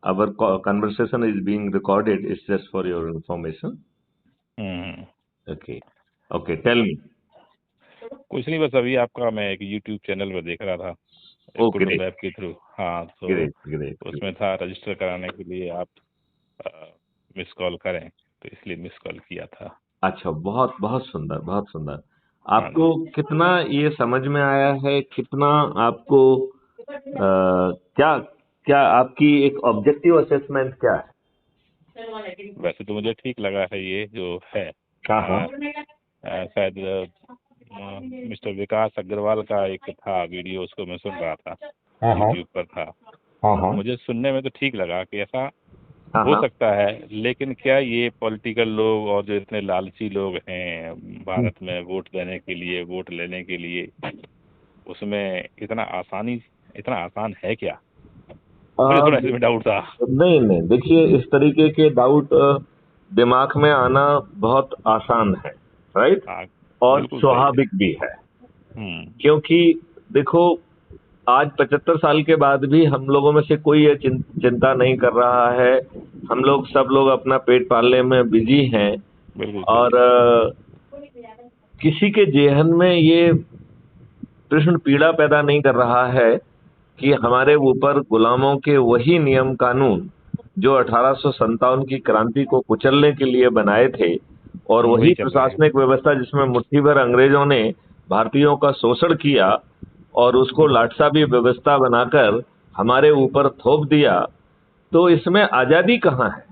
our conversation is being recorded. It's just for your information. Hmm. Okay. Okay. Tell me. कुछ नहीं, बस अभी आपका मैं एक YouTube चैनल पर देख रहा था Oh, कुडुल great. ऐप के थ्रू। हाँ, तो Great. Great. Great. उसमें था रजिस्टर कराने के लिए आप मिस कॉल करें, तो इसलिए मिस कॉल किया था। अच्छा, बहुत बहुत सुंदर, बहुत सुंदर। हाँ आपको जी। कितना ये समझ में आया है, कितना आपको क्या क्या आपकी एक ऑब्जेक्टिव असेसमेंट क्या है? वैसे तो मुझे ठीक लगा है ये जो है। हाँ हाँ शायद मिस्टर विकास अग्रवाल का एक था वीडियो, उसको मैं सुन रहा था, हाँ हाँ यूट्यूब पर था। हाँ हाँ मुझे सुनने में तो ठीक लगा कि ऐसा हाँ हो हाँ। सकता है, लेकिन क्या ये पॉलिटिकल लोग और जो इतने लालची लोग हैं भारत में वोट देने के लिए, वोट लेने के लिए, उसमें इतना आसान है क्या? मुझे थोड़ा इसमें डाउट था। नहीं नहीं, देखिए, इस तरीके के डाउट दिमाग में आना बहुत आसान है, राइट? हाँ, और बिल्कुल सही है। स्वाभाविक भी है, हम्म। क्योंकि देखो, आज 75 साल के बाद भी हम लोगों में से कोई ये चिंता नहीं कर रहा है। हम लोग सब लोग अपना पेट पालने में बिजी हैं, बिल्कुल और सही है। किसी के जेहन में ये प्रश्न पीड़ा पैदा नहीं कर रहा है कि हमारे ऊपर गुलामों के वही नियम कानून जो 1857 की क्रांति को कुचलने के लिए बनाए थे, और वही वही चल रहे हैं। प्रशासनिक व्यवस्था जिसमें मुट्ठी भर अंग्रेजों ने भारतीयों का शोषण किया और उसको लाटसाबी व्यवस्था बनाकर हमारे ऊपर थोप दिया, तो इसमें आजादी कहाँ है?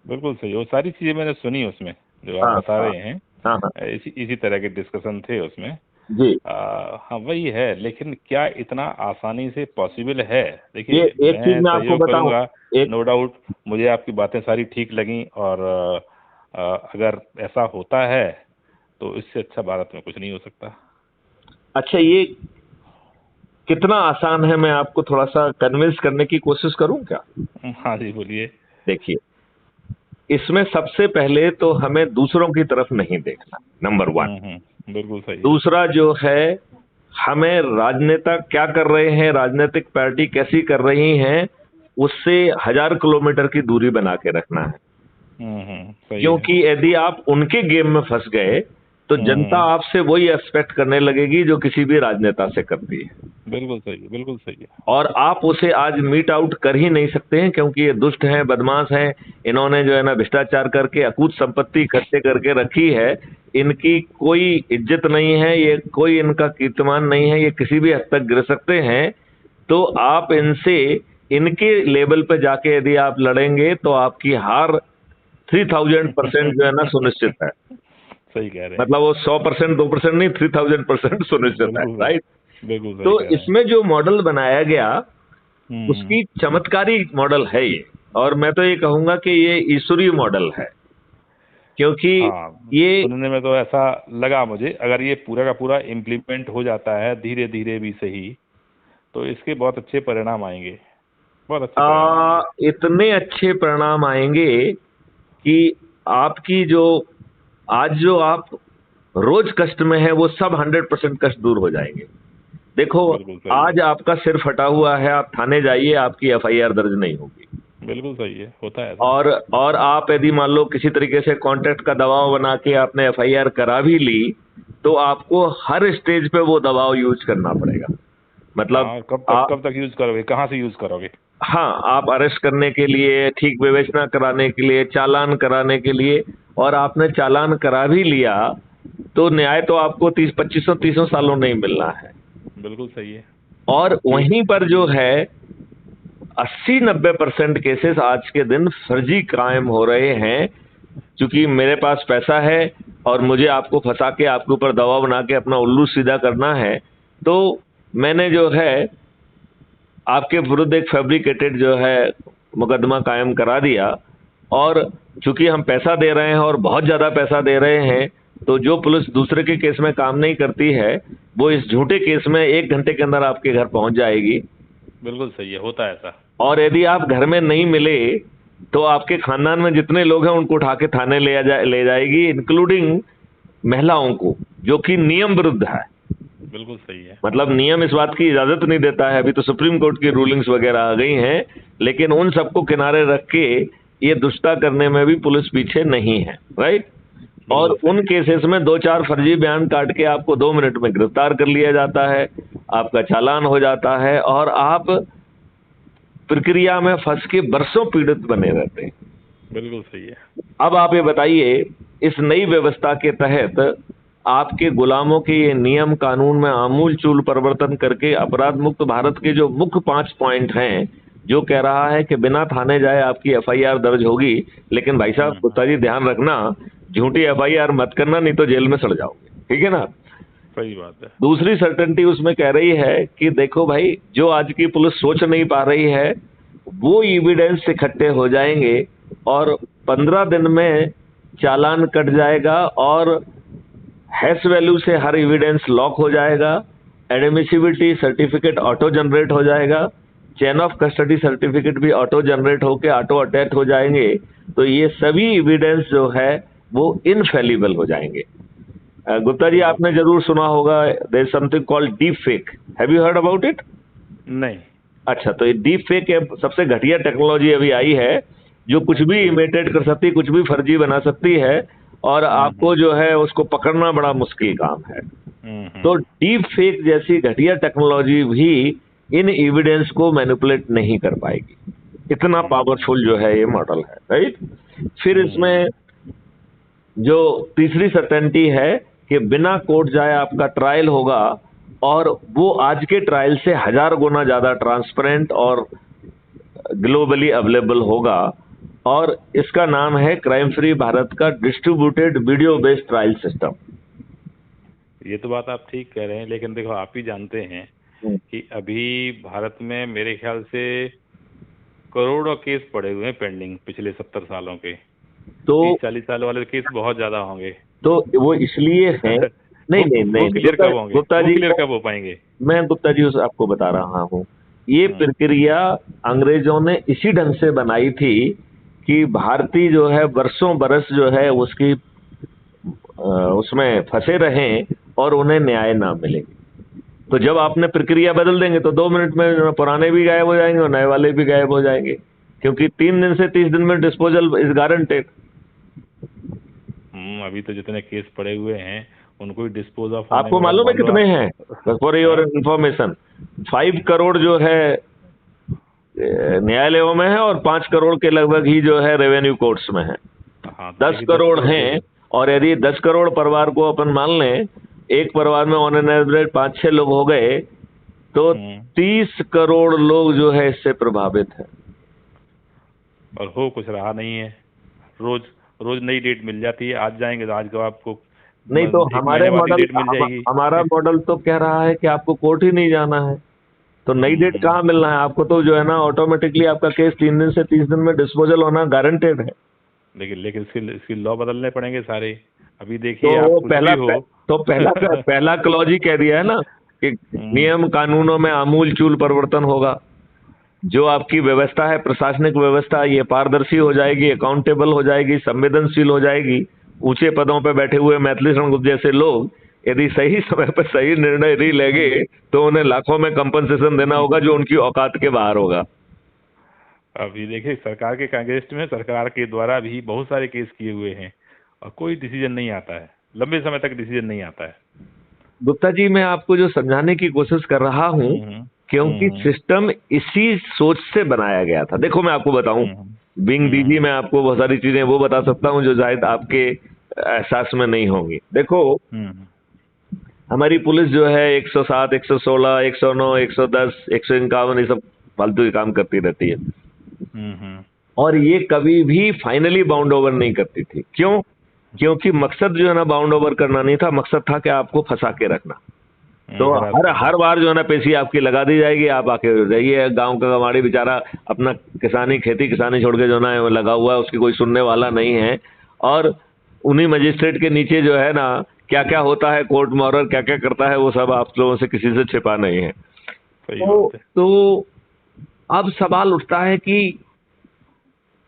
बिल्कुल सही, वो सारी चीजें मैंने सुनी उसमें जो आप हाँ बता हाँ रहे हैं। हाँ हाँ इसी तरह के डिस्कशन थे उसमें। जी। हाँ, वही है, लेकिन क्या इतना आसानी से पॉसिबल है? ये देखिए, एक चीज मैं मैं आपको सहयोग बताऊं। करूंगा, एक नो डाउट। मुझे आपकी बातें सारी ठीक लगी, और अगर ऐसा होता है तो इससे अच्छा भारत में कुछ नहीं हो सकता। अच्छा, ये कितना आसान है, मैं आपको थोड़ा सा कन्विंस करने की कोशिश करूं क्या? हाँ जी, बोलिए। देखिए, इसमें सबसे पहले तो हमें दूसरों की तरफ नहीं देखना, नंबर वन। बिल्कुल सही है। दूसरा जो है, हमें राजनेता क्या कर रहे हैं, राजनीतिक पार्टी कैसी कर रही हैं, उससे 1000 किलोमीटर की दूरी बना के रखना है। सही है। क्योंकि यदि आप उनके गेम में फंस गए तो जनता आपसे वही एक्सपेक्ट करने लगेगी जो किसी भी राजनेता से करती है, बिल्कुल सही है, बिल्कुल सही है। और आप उसे आज मीट आउट कर ही नहीं सकते हैं, क्योंकि ये दुष्ट हैं, बदमाश हैं। इन्होंने जो है ना भ्रष्टाचार करके अकूत संपत्ति इकट्ठे करके रखी है। इनकी कोई इज्जत नहीं है, ये कोई इनका कीर्तिमान नहीं है, ये किसी भी हद तक गिर सकते हैं। तो आप इनसे, इनके लेवल पे जाके यदि आप लड़ेंगे तो आपकी हार 3000% जो है ना सुनिश्चित है। सही कह रहे हैं। मतलब वो 100%, 2% नहीं, 3000% सुनिश्चित है, बिल्कुल राइट? बिल्कुल सही तो कह रहे हैं। इसमें जो मॉडल बनाया गया, उसकी चमत्कारी मॉडल है ये, और मैं तो ये कहूंगा कि ये ईश्वरीय मॉडल है, क्योंकि हाँ, ये सुनने में तो ऐसा लगा मुझे, अगर ये पूरा का पूरा इम्प्लीमेंट हो जाता है धीरे धीरे भी सही, तो इसके बहुत अच्छे परिणाम आएंगे, बहुत अच्छे परिणाम आएंगे। इतने अच्छे परिणाम आएंगे कि आपकी जो आज जो आप रोज कष्ट में है, वो सब 100% कष्ट दूर हो जाएंगे। देखो, बिल्कुल सही है। आज आपका सिर फटा हुआ है, आप थाने जाइए, आपकी एफआईआर दर्ज नहीं होगी। बिल्कुल सही है, होता है ऐसा। और आप यदि मान लो किसी तरीके से कॉन्ट्रैक्ट का दबाव बना के आपने एफआईआर करा भी ली, तो आपको हर स्टेज पे वो दबाव यूज करना पड़ेगा। मतलब हाँ, आप, कब तक यूज करोगे, कहाँ से यूज करोगे? हाँ, आप अरेस्ट करने के लिए, ठीक विवेचना कराने के लिए, चालान कराने के लिए, और आपने चालान करा भी लिया तो न्याय तो आपको 2500 सालों नहीं मिलना है। बिल्कुल सही है। और वहीं पर जो है 80-90% केसेस आज के दिन फर्जी क्राइम हो रहे हैं, क्योंकि मेरे पास पैसा है और मुझे आपको फंसा के आपके ऊपर दबाव बना के अपना उल्लू सीधा करना है, तो मैंने जो है आपके विरुद्ध एक फैब्रिकेटेड जो है मुकदमा कायम करा दिया। और चूंकि हम पैसा दे रहे हैं और बहुत ज्यादा पैसा दे रहे हैं, तो जो पुलिस दूसरे के केस में काम नहीं करती है, वो इस झूठे केस में 1 घंटे के अंदर आपके घर पहुंच जाएगी। बिल्कुल सही है, होता है ऐसा। और यदि आप घर में नहीं मिले तो आपके खानदान में जितने लोग हैं उनको उठा के थाने ले जाएगी, इंक्लूडिंग महिलाओं को, जो कि नियम विरुद्ध है। बिल्कुल सही है। मतलब नियम इस बात की इजाजत नहीं देता है, अभी तो सुप्रीम कोर्ट की रूलिंग्स वगैरह आ गई हैं, लेकिन उन सबको किनारे रख के ये दुष्टता करने में भी पुलिस पीछे नहीं है, राइट। और बिल्कुल सही उन है। केसेस में 2-4 फर्जी बयान काट के आपको 2 मिनट में गिरफ्तार कर लिया जाता है, आपका चालान हो जाता है और आप प्रक्रिया में फंस के बरसों पीड़ित बने रहते हैं। बिल्कुल सही है। अब आप ये बताइए, इस नई व्यवस्था के तहत आपके गुलामों के ये नियम कानून में आमूल चूल परिवर्तन करके अपराध मुक्त भारत के जो मुख्य 5 पॉइंट हैं, जो कह रहा है कि बिना थाने जाए आपकी एफआईआर दर्ज होगी, लेकिन भाई साहब गुप्ता जी ध्यान रखना, झूठी एफआईआर मत करना, नहीं तो जेल में सड़ जाओगे, ठीक है ना। सही बात है। दूसरी सर्टेनिटी उसमें कह रही है कि देखो भाई, जो आज की पुलिस सोच नहीं पा रही है, वो एविडेंस इकट्ठे हो जाएंगे और 15 दिन में चालान कट जाएगा और हैश वैल्यू से हर एविडेंस लॉक हो जाएगा, एडमिसिबिलिटी सर्टिफिकेट ऑटो जनरेट हो जाएगा, चेन ऑफ कस्टडी सर्टिफिकेट भी ऑटो जनरेट होकर ऑटो अटैच हो जाएंगे। तो ये सभी एविडेंस जो है वो इनफेलिबल हो जाएंगे। गुप्ता जी, आपने जरूर सुना होगा, there is something called deep fake, have you heard about it? नहीं। अच्छा, तो ये डीप फेक सबसे घटिया टेक्नोलॉजी अभी आई है, जो कुछ भी इमिटेट कर सकती, कुछ भी फर्जी बना सकती है और आपको जो है उसको पकड़ना बड़ा मुश्किल काम है। तो डीप फेक जैसी घटिया टेक्नोलॉजी भी इन एविडेंस को मैनिपुलेट नहीं कर पाएगी, इतना पावरफुल जो है ये मॉडल है, राइट। फिर इसमें जो तीसरी सर्टेनिटी है कि बिना कोर्ट जाए आपका ट्रायल होगा और वो आज के ट्रायल से 1000 गुना ज्यादा ट्रांसपेरेंट और ग्लोबली अवेलेबल होगा, और इसका नाम है क्राइम फ्री भारत का distributed video based trial system. ये तो बात आप ठीक कह रहे हैं, लेकिन देखो आप ही जानते हैं कि अभी भारत में मेरे ख्याल से करोड़ों केस पड़े हुए हैं पेंडिंग पिछले 70 सालों के। तो 30-40 साल वाले केस बहुत ज्यादा होंगे। तो वो इसलिए है नहीं नहीं नहीं, क्लियर कब होंगे? गुप्ता जी क्लियर कब हो पाएंगे? मैं गुप्ता जी आपको बता रहा हूँ, ये प्रक्रिया अंग्रेजों ने इसी ढंग से बनाई थी कि भारतीय जो है बरसों बरस जो है उसकी उसमें फंसे रहें और उन्हें न्याय ना मिले। तो जब आपने प्रक्रिया बदल देंगे तो 2 मिनट में पुराने भी गायब हो जाएंगे और नए वाले भी गायब हो जाएंगे, क्योंकि 3 दिन से 30 दिन में डिस्पोजल इज गारंटेड। अभी तो जितने केस पड़े हुए हैं उनको ही डिस्पोज ऑफ, आपको मालूम है कितने हैं? फॉर योर इंफॉर्मेशन, 5 करोड़ जो है न्यायालयों में है और 5 करोड़ के लगभग ही जो है रेवेन्यू कोर्ट्स में है। 10 करोड़ हैं, और यदि 10 करोड़ परिवार को अपन मान लें, एक परिवार में ऑन एन एवरेज 5-6 लोग हो गए, तो 30 करोड़ लोग जो है इससे प्रभावित है। और हो कुछ रहा नहीं है, रोज रोज नई डेट मिल जाती है, आज जाएंगे तो आज को आपको नहीं, तो हमारे मॉडल हमारा मॉडल तो कह रहा है कि आपको कोर्ट ही नहीं जाना है, तो नई डेट कहाँ मिलना है आपको? तो जो है ना ऑटोमेटिकली आपका केस 3 दिन से 30 दिन में डिस्पोजल होना गारंटेड है। लेकिन इसकी लॉ बदलने पड़ेंगे सारे। अभी देखिए तो आप कुछ पहला भी हो तो पहला क्लॉज ही कह दिया है ना कि नियम कानूनों में आमूल चूल परिवर्तन होगा। जो आपकी व्यवस्था है, प्रशासनिक व्यवस्था, ये पारदर्शी हो जाएगी, अकाउंटेबल हो जाएगी, संवेदनशील हो जाएगी। ऊंचे पदों पर बैठे हुए मैथिली शरण गुप्ता जैसे लोग यदि सही समय पर सही निर्णय नहीं लेंगे तो उन्हें लाखों में कंपनसेशन देना होगा, जो उनकी औकात के बाहर होगा। अभी देखिए सरकार के कांग्रेस में सरकार के द्वारा भी बहुत सारे केस किए हुए हैं और कोई डिसीजन नहीं आता है, लंबे समय तक डिसीजन नहीं आता है। गुप्ता जी, मैं आपको जो समझाने की कोशिश कर रहा हूँ, क्योंकि सिस्टम इसी सोच से बनाया गया था। देखो मैं आपको बताऊं, बिंग डीजी मैं आपको बहुत सारी चीजें वो बता सकता हूं जो शायद आपके एहसास में नहीं होंगी। देखो हमारी पुलिस जो है 107, 116, 109, 110, 151 ये सब फालतू के काम करती रहती है, और ये कभी भी फाइनली बाउंड ओवर नहीं करती थी। क्यों? क्योंकि मकसद जो है ना बाउंड ओवर करना नहीं था, मकसद था कि आपको फंसा के रखना। तो हर बार जो है ना पेशी आपकी लगा दी जाएगी, आप आके जाइए। गांव का गंवाड़ी बेचारा अपना खेती किसानी छोड़ के जो ना लगा हुआ है, उसकी कोई सुनने वाला नहीं है। और उन्हीं मजिस्ट्रेट के नीचे जो है ना क्या क्या होता है, कोर्ट मॉरर क्या क्या करता है, वो सब आप लोगों से किसी से छिपा नहीं है। तो अब सवाल उठता है कि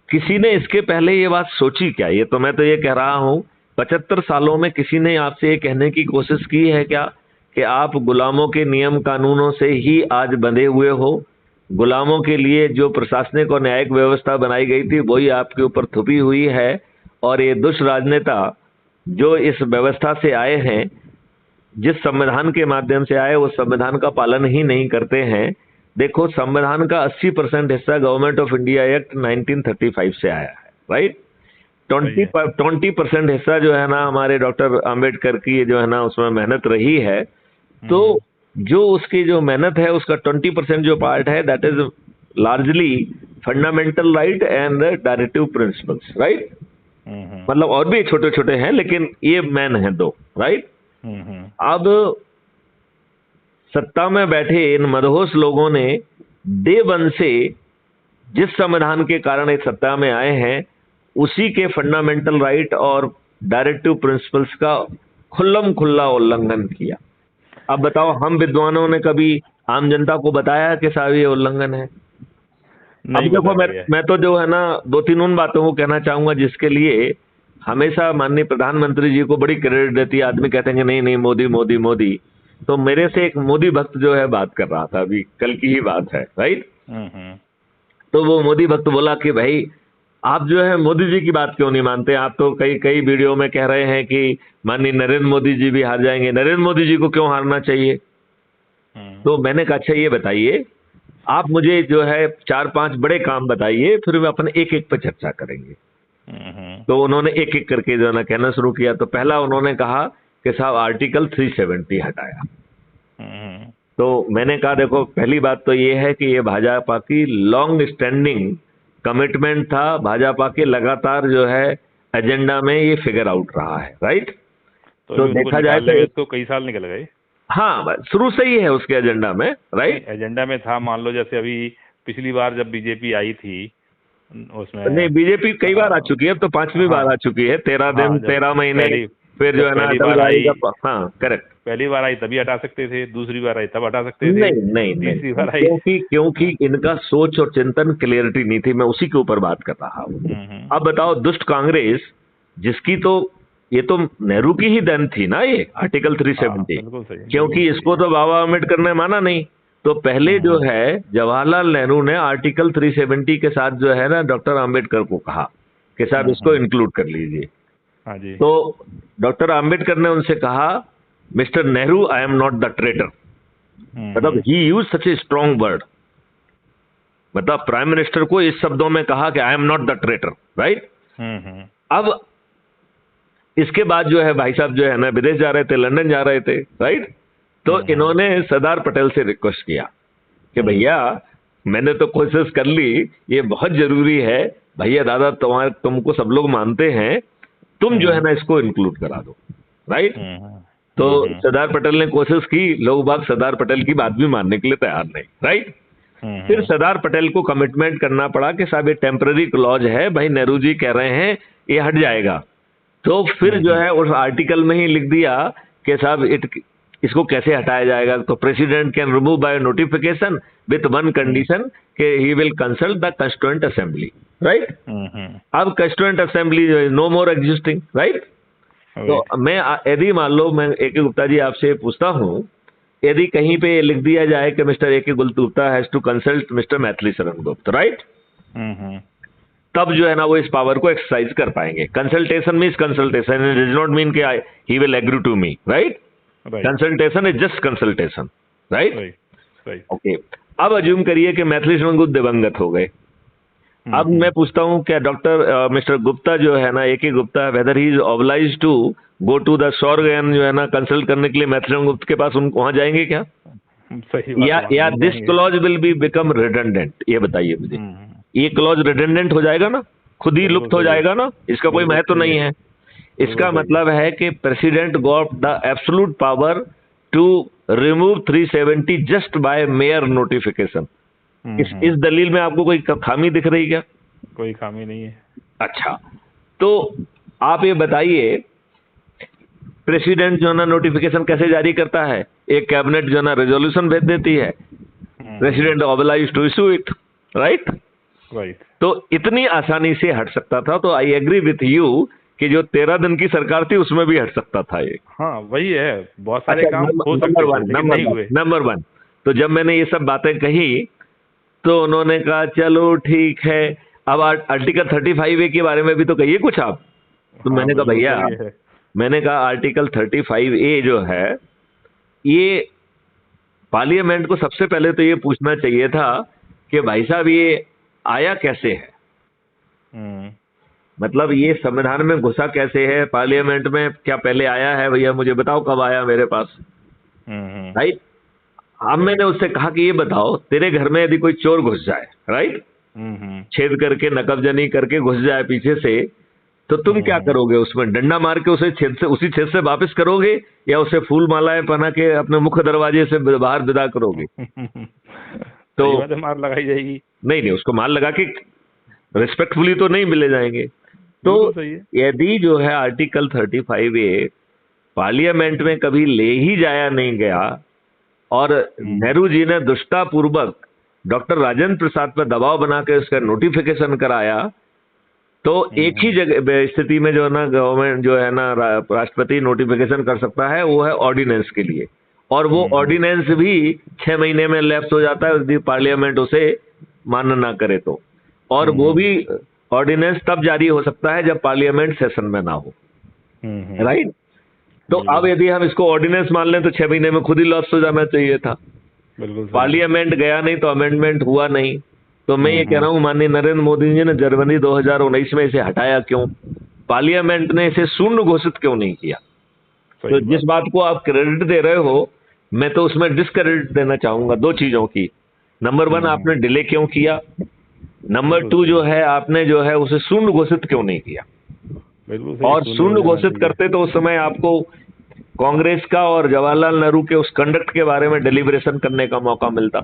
किसी ने इसके पहले ये बात सोची क्या? मैं तो ये कह रहा हूं 75 सालों में किसी ने आपसे ये कहने की कोशिश की है क्या कि आप गुलामों के नियम कानूनों से ही आज बंधे हुए हो। गुलामों के लिए जो प्रशासनिक और न्यायिक व्यवस्था बनाई गई थी वही आपके ऊपर थुपी हुई है, और ये दुष्ट राजनेता जो इस व्यवस्था से आए हैं, जिस संविधान के माध्यम से आए, उस संविधान का पालन ही नहीं करते हैं। देखो, संविधान का 80% हिस्सा गवर्नमेंट ऑफ इंडिया एक्ट 1935 से आया है, राइट। 20% हिस्सा जो है ना हमारे डॉक्टर अंबेडकर की जो है ना उसमें मेहनत रही है। तो जो उसकी जो मेहनत है उसका 20% जो पार्ट है that is largely fundamental right and directive principles, right. मतलब और भी छोटे छोटे हैं लेकिन ये मेन है दो, राइट। अब सत्ता में बैठे इन मदहोश लोगों ने डे वन से जिस संविधान के कारण इस सत्ता में आए हैं उसी के फंडामेंटल राइट और डायरेक्टिव प्रिंसिपल्स का खुल्लम खुल्ला उल्लंघन किया। अब बताओ, हम विद्वानों ने कभी आम जनता को बताया कि साहब ये उल्लंघन है? अब देखो, मैं तो जो है ना दो तीन उन बातों को कहना चाहूंगा जिसके लिए हमेशा माननीय प्रधानमंत्री जी को बड़ी क्रेडिट देती है। आदमी कहते हैं कि नहीं नहीं मोदी मोदी मोदी। तो मेरे से एक मोदी भक्त जो है बात कर रहा था, अभी कल की ही बात है, राइट। तो वो मोदी भक्त बोला कि भाई आप जो है मोदी जी की बात क्यों नहीं मानते? आप तो कई कई वीडियो में कह रहे हैं कि माननीय नरेंद्र मोदी जी भी हार जाएंगे, नरेंद्र मोदी जी को क्यों हारना चाहिए? तो मैंने कहा अच्छा ये बताइए, आप मुझे जो है 4-5 बड़े काम बताइए, फिर वे अपन एक एक पर चर्चा करेंगे। तो उन्होंने एक एक करके जो है ना कहना शुरू किया। तो पहला उन्होंने कहा कि साहब आर्टिकल 370 हटाया। तो मैंने कहा देखो, पहली बात तो ये है कि ये भाजपा की लॉन्ग स्टैंडिंग कमिटमेंट था, भाजपा के लगातार जो है एजेंडा में ये फिगर आउट रहा है, राइट। तो देखा जाए तो कई साल निकल गए। हाँ, शुरू से ही है उसके एजेंडा में, राइट। एजेंडा में था, मान लो जैसे अभी पिछली बार जब बीजेपी आई थी उसमें नहीं, बीजेपी कई बार आ चुकी है, अब तो 5वीं बार आ चुकी है। 13 दिन 13 महीने फिर जो है ना बार आई। हाँ करेक्ट, पहली बार आई तभी हटा सकते थे, दूसरी बार आई तब हटा सकते थे, नहीं तीसरी बार आई क्योंकि इनका सोच और चिंतन क्लियरिटी नहीं थी। मैं उसी के ऊपर बात कर रहा हूँ। अब बताओ, दुष्ट कांग्रेस जिसकी तो ये तो नेहरू की ही देन थी ना ये आर्टिकल 370, क्योंकि इसको तो बाबा अम्बेडकर ने माना नहीं। तो पहले जो है जवाहरलाल नेहरू ने आर्टिकल 370 के साथ जो है ना डॉक्टर अंबेडकर को कहा कि साहब इसको इंक्लूड कर लीजिए। तो डॉक्टर अंबेडकर ने उनसे कहा, mister Nehru, I am not the traitor. मतलब he use such a strong word, मतलब प्राइम मिनिस्टर को इस शब्दों में कहा कि I am not the traitor, right. अब इसके बाद जो है भाई साहब जो है ना विदेश जा रहे थे, लंदन जा रहे थे, राइट। तो इन्होंने सरदार पटेल से रिक्वेस्ट किया कि भैया मैंने तो कोशिश कर ली, ये बहुत जरूरी है भैया, दादा तुमको सब लोग मानते हैं, तुम जो है ना इसको इंक्लूड करा दो, राइट। तो सरदार पटेल ने कोशिश की, लोग बाग सरदार पटेल की बात भी मानने के लिए तैयार नहीं, राइट। फिर सरदार पटेल को कमिटमेंट करना पड़ा कि साहब ये टेम्पररी क्लॉज है, भाई नेहरू जी कह रहे हैं ये हट जाएगा। तो फिर जो है उस आर्टिकल में ही लिख दिया कि साहब इसको कैसे हटाया जाएगा। तो president can remove by notification with one condition कि he will consult the constituent assembly, right. अब constituent assembly no more existing, right. तो मैं यदि मान लो मैं A.K. गुप्ता जी आपसे पूछता हूँ, यदि कहीं पे लिख दिया जाए कि mister A.K. Gupta has to consult mister Maithili Sharan Gupt, right, तब जो है ना वो इस पावर को एक्सरसाइज कर पाएंगे। Consultation means consultation, it does not mean कि he will agree to me, right. Consultation is just consultation, right. Okay, अब अज्यूम करिए कि मैथिली शरण गुप्त दिवंगत हो गए। अब मैं पूछता हूं क्या डॉक्टर मिस्टर गुप्ता जो है ना A.K. Gupta, whether he is oblige to go to the स्वर्ग जो है ना कंसल्ट करने के लिए मैथिली शरण गुप्त के पास उनको वहां जाएंगे क्या? या this clause will be become redundant? ये बताइए मुझे, ये क्लॉज रिडंडेंट हो जाएगा ना, खुद ही लुप्त हो जाएगा ना, इसका कोई महत्व नहीं है। इसका मतलब है कि president got the absolute power to remove 370 just by mere notification. इस दलील में आपको कोई खामी दिख रही क्या? कोई खामी नहीं है। अच्छा, तो आप ये बताइए, प्रेसिडेंट जो ना नोटिफिकेशन कैसे जारी करता है? एक कैबिनेट जो ना रेजोल्यूशन भेज देती है, president obliged to issue it, right. तो इतनी आसानी से हट सकता था। तो आई एग्री विथ यू कि जो 13 दिन की सरकार थी उसमें भी हट सकता था ये। हाँ वही है, बहुत सारे अच्छा, काम हो सकते नंबर थे वन, लेकिन नहीं हुए। Number one. तो जब मैंने ये सब बातें कही तो उन्होंने कहा चलो ठीक है, अब आर्टिकल 35A के बारे में भी तो कहिए कुछ आप। तो हाँ मैंने कहा बिल्कुल भैया, सही है। मैंने कहा आर्टिकल 35A जो है, ये पार्लियामेंट को सबसे पहले तो ये पूछना चाहिए था कि भाई साहब ये आया कैसे है, हम्म मतलब ये संविधान में घुसा कैसे है, पार्लियामेंट में क्या पहले आया है, भैया मुझे बताओ कब आया मेरे पास। हम्म राइट। अब मैंने उससे कहा कि ये बताओ, तेरे घर में यदि कोई चोर घुस जाए, राइट, हम्म छेद करके नकबजनी करके घुस जाए पीछे से, तो तुम क्या हम्म करोगे, उसमें डंडा मार के उसे छेद से, उसी छेद से वापस करोगे, या उसे फूल मालाएं पहना के अपने मुख्य दरवाजे से बाहर विदा करोगे। तो सही बात है, मार लगाई जाएगी। नहीं नहीं, उसको मार लगा के रिस्पेक्टफुली तो नहीं मिले जाएंगे। तो बिल्कुल सही है। यदि जो है आर्टिकल 35A पार्लियामेंट में कभी ले ही जाया नहीं गया, और नेहरू जी ने दुष्टापूर्वक डॉक्टर राजेंद्र प्रसाद पर दबाव बना के उसका नोटिफिकेशन कराया, तो एक ही जगह स्थिति में जो है ना गवर्नमेंट जो है ना राष्ट्रपति नोटिफिकेशन कर सकता है, वो है ऑर्डिनेंस के लिए। और वो ऑर्डिनेंस भी 6 महीने में लैप्स हो जाता है यदि पार्लियामेंट उसे मान्य ना करे तो। और वो भी ऑर्डिनेंस तब जारी हो सकता है जब पार्लियामेंट सेशन में ना हो। राइट। तो अब यदि हम इसको ऑर्डिनेंस मान लें तो 6 महीने में खुद ही लॉस हो जाना चाहिए था। बिल्कुल सही। पार्लियामेंट गया नहीं तो अमेंडमेंट हुआ नहीं। तो मैं ये कह रहा हूं माननीय नरेंद्र मोदी जी ने जनवरी 2019 में इसे हटाया क्यों, पार्लियामेंट ने इसे शून्य घोषित क्यों नहीं किया। तो जिस बात को आप क्रेडिट दे रहे हो, मैं तो उसमें डिसक्रेडिट देना चाहूंगा दो चीजों की। नंबर वन, आपने डिले क्यों किया। नंबर टू जो है, आपने जो है उसे शून्य घोषित क्यों नहीं किया। बिल्कुल सही। और शून्य घोषित करते तो उस समय आपको कांग्रेस का और जवाहरलाल नेहरू के उस कंडक्ट के बारे में डिलिब्रेशन करने का मौका मिलता।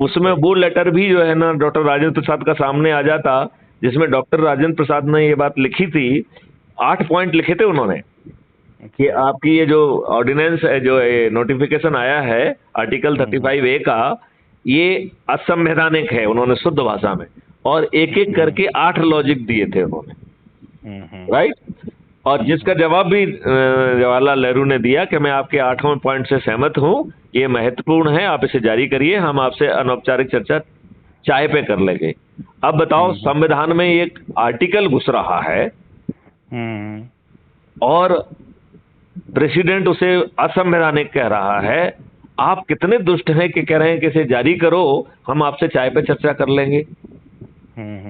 उसमें वो लेटर भी जो है ना डॉक्टर राजेंद्र प्रसाद का सामने आ जाता, जिसमें डॉक्टर राजेंद्र प्रसाद ने ये बात लिखी थी। 8 पॉइंट लिखे थे उन्होंने कि आपकी ये जो ऑर्डिनेंस है, जो नोटिफिकेशन आया है आर्टिकल 35A का, ये असंवैधानिक है, उन्होंने शुद्ध भाषा में, और एक एक करके 8 लॉजिक दिए थे उन्होंने। राइट। और जिसका जवाब भी जवाहरलाल नेहरू ने दिया कि मैं आपके 8वें पॉइंट से सहमत हूं, ये महत्वपूर्ण है, आप इसे जारी करिए, हम आपसे अनौपचारिक चर्चा चाय पे कर लेंगे। अब बताओ, संविधान में एक आर्टिकल घुस रहा है और प्रेसिडेंट उसे असंवैधानिक कह रहा है। आप कितने दुष्ट हैं कि कह रहे हैं कि इसे जारी करो, हम आपसे चाय पे चर्चा कर लेंगे।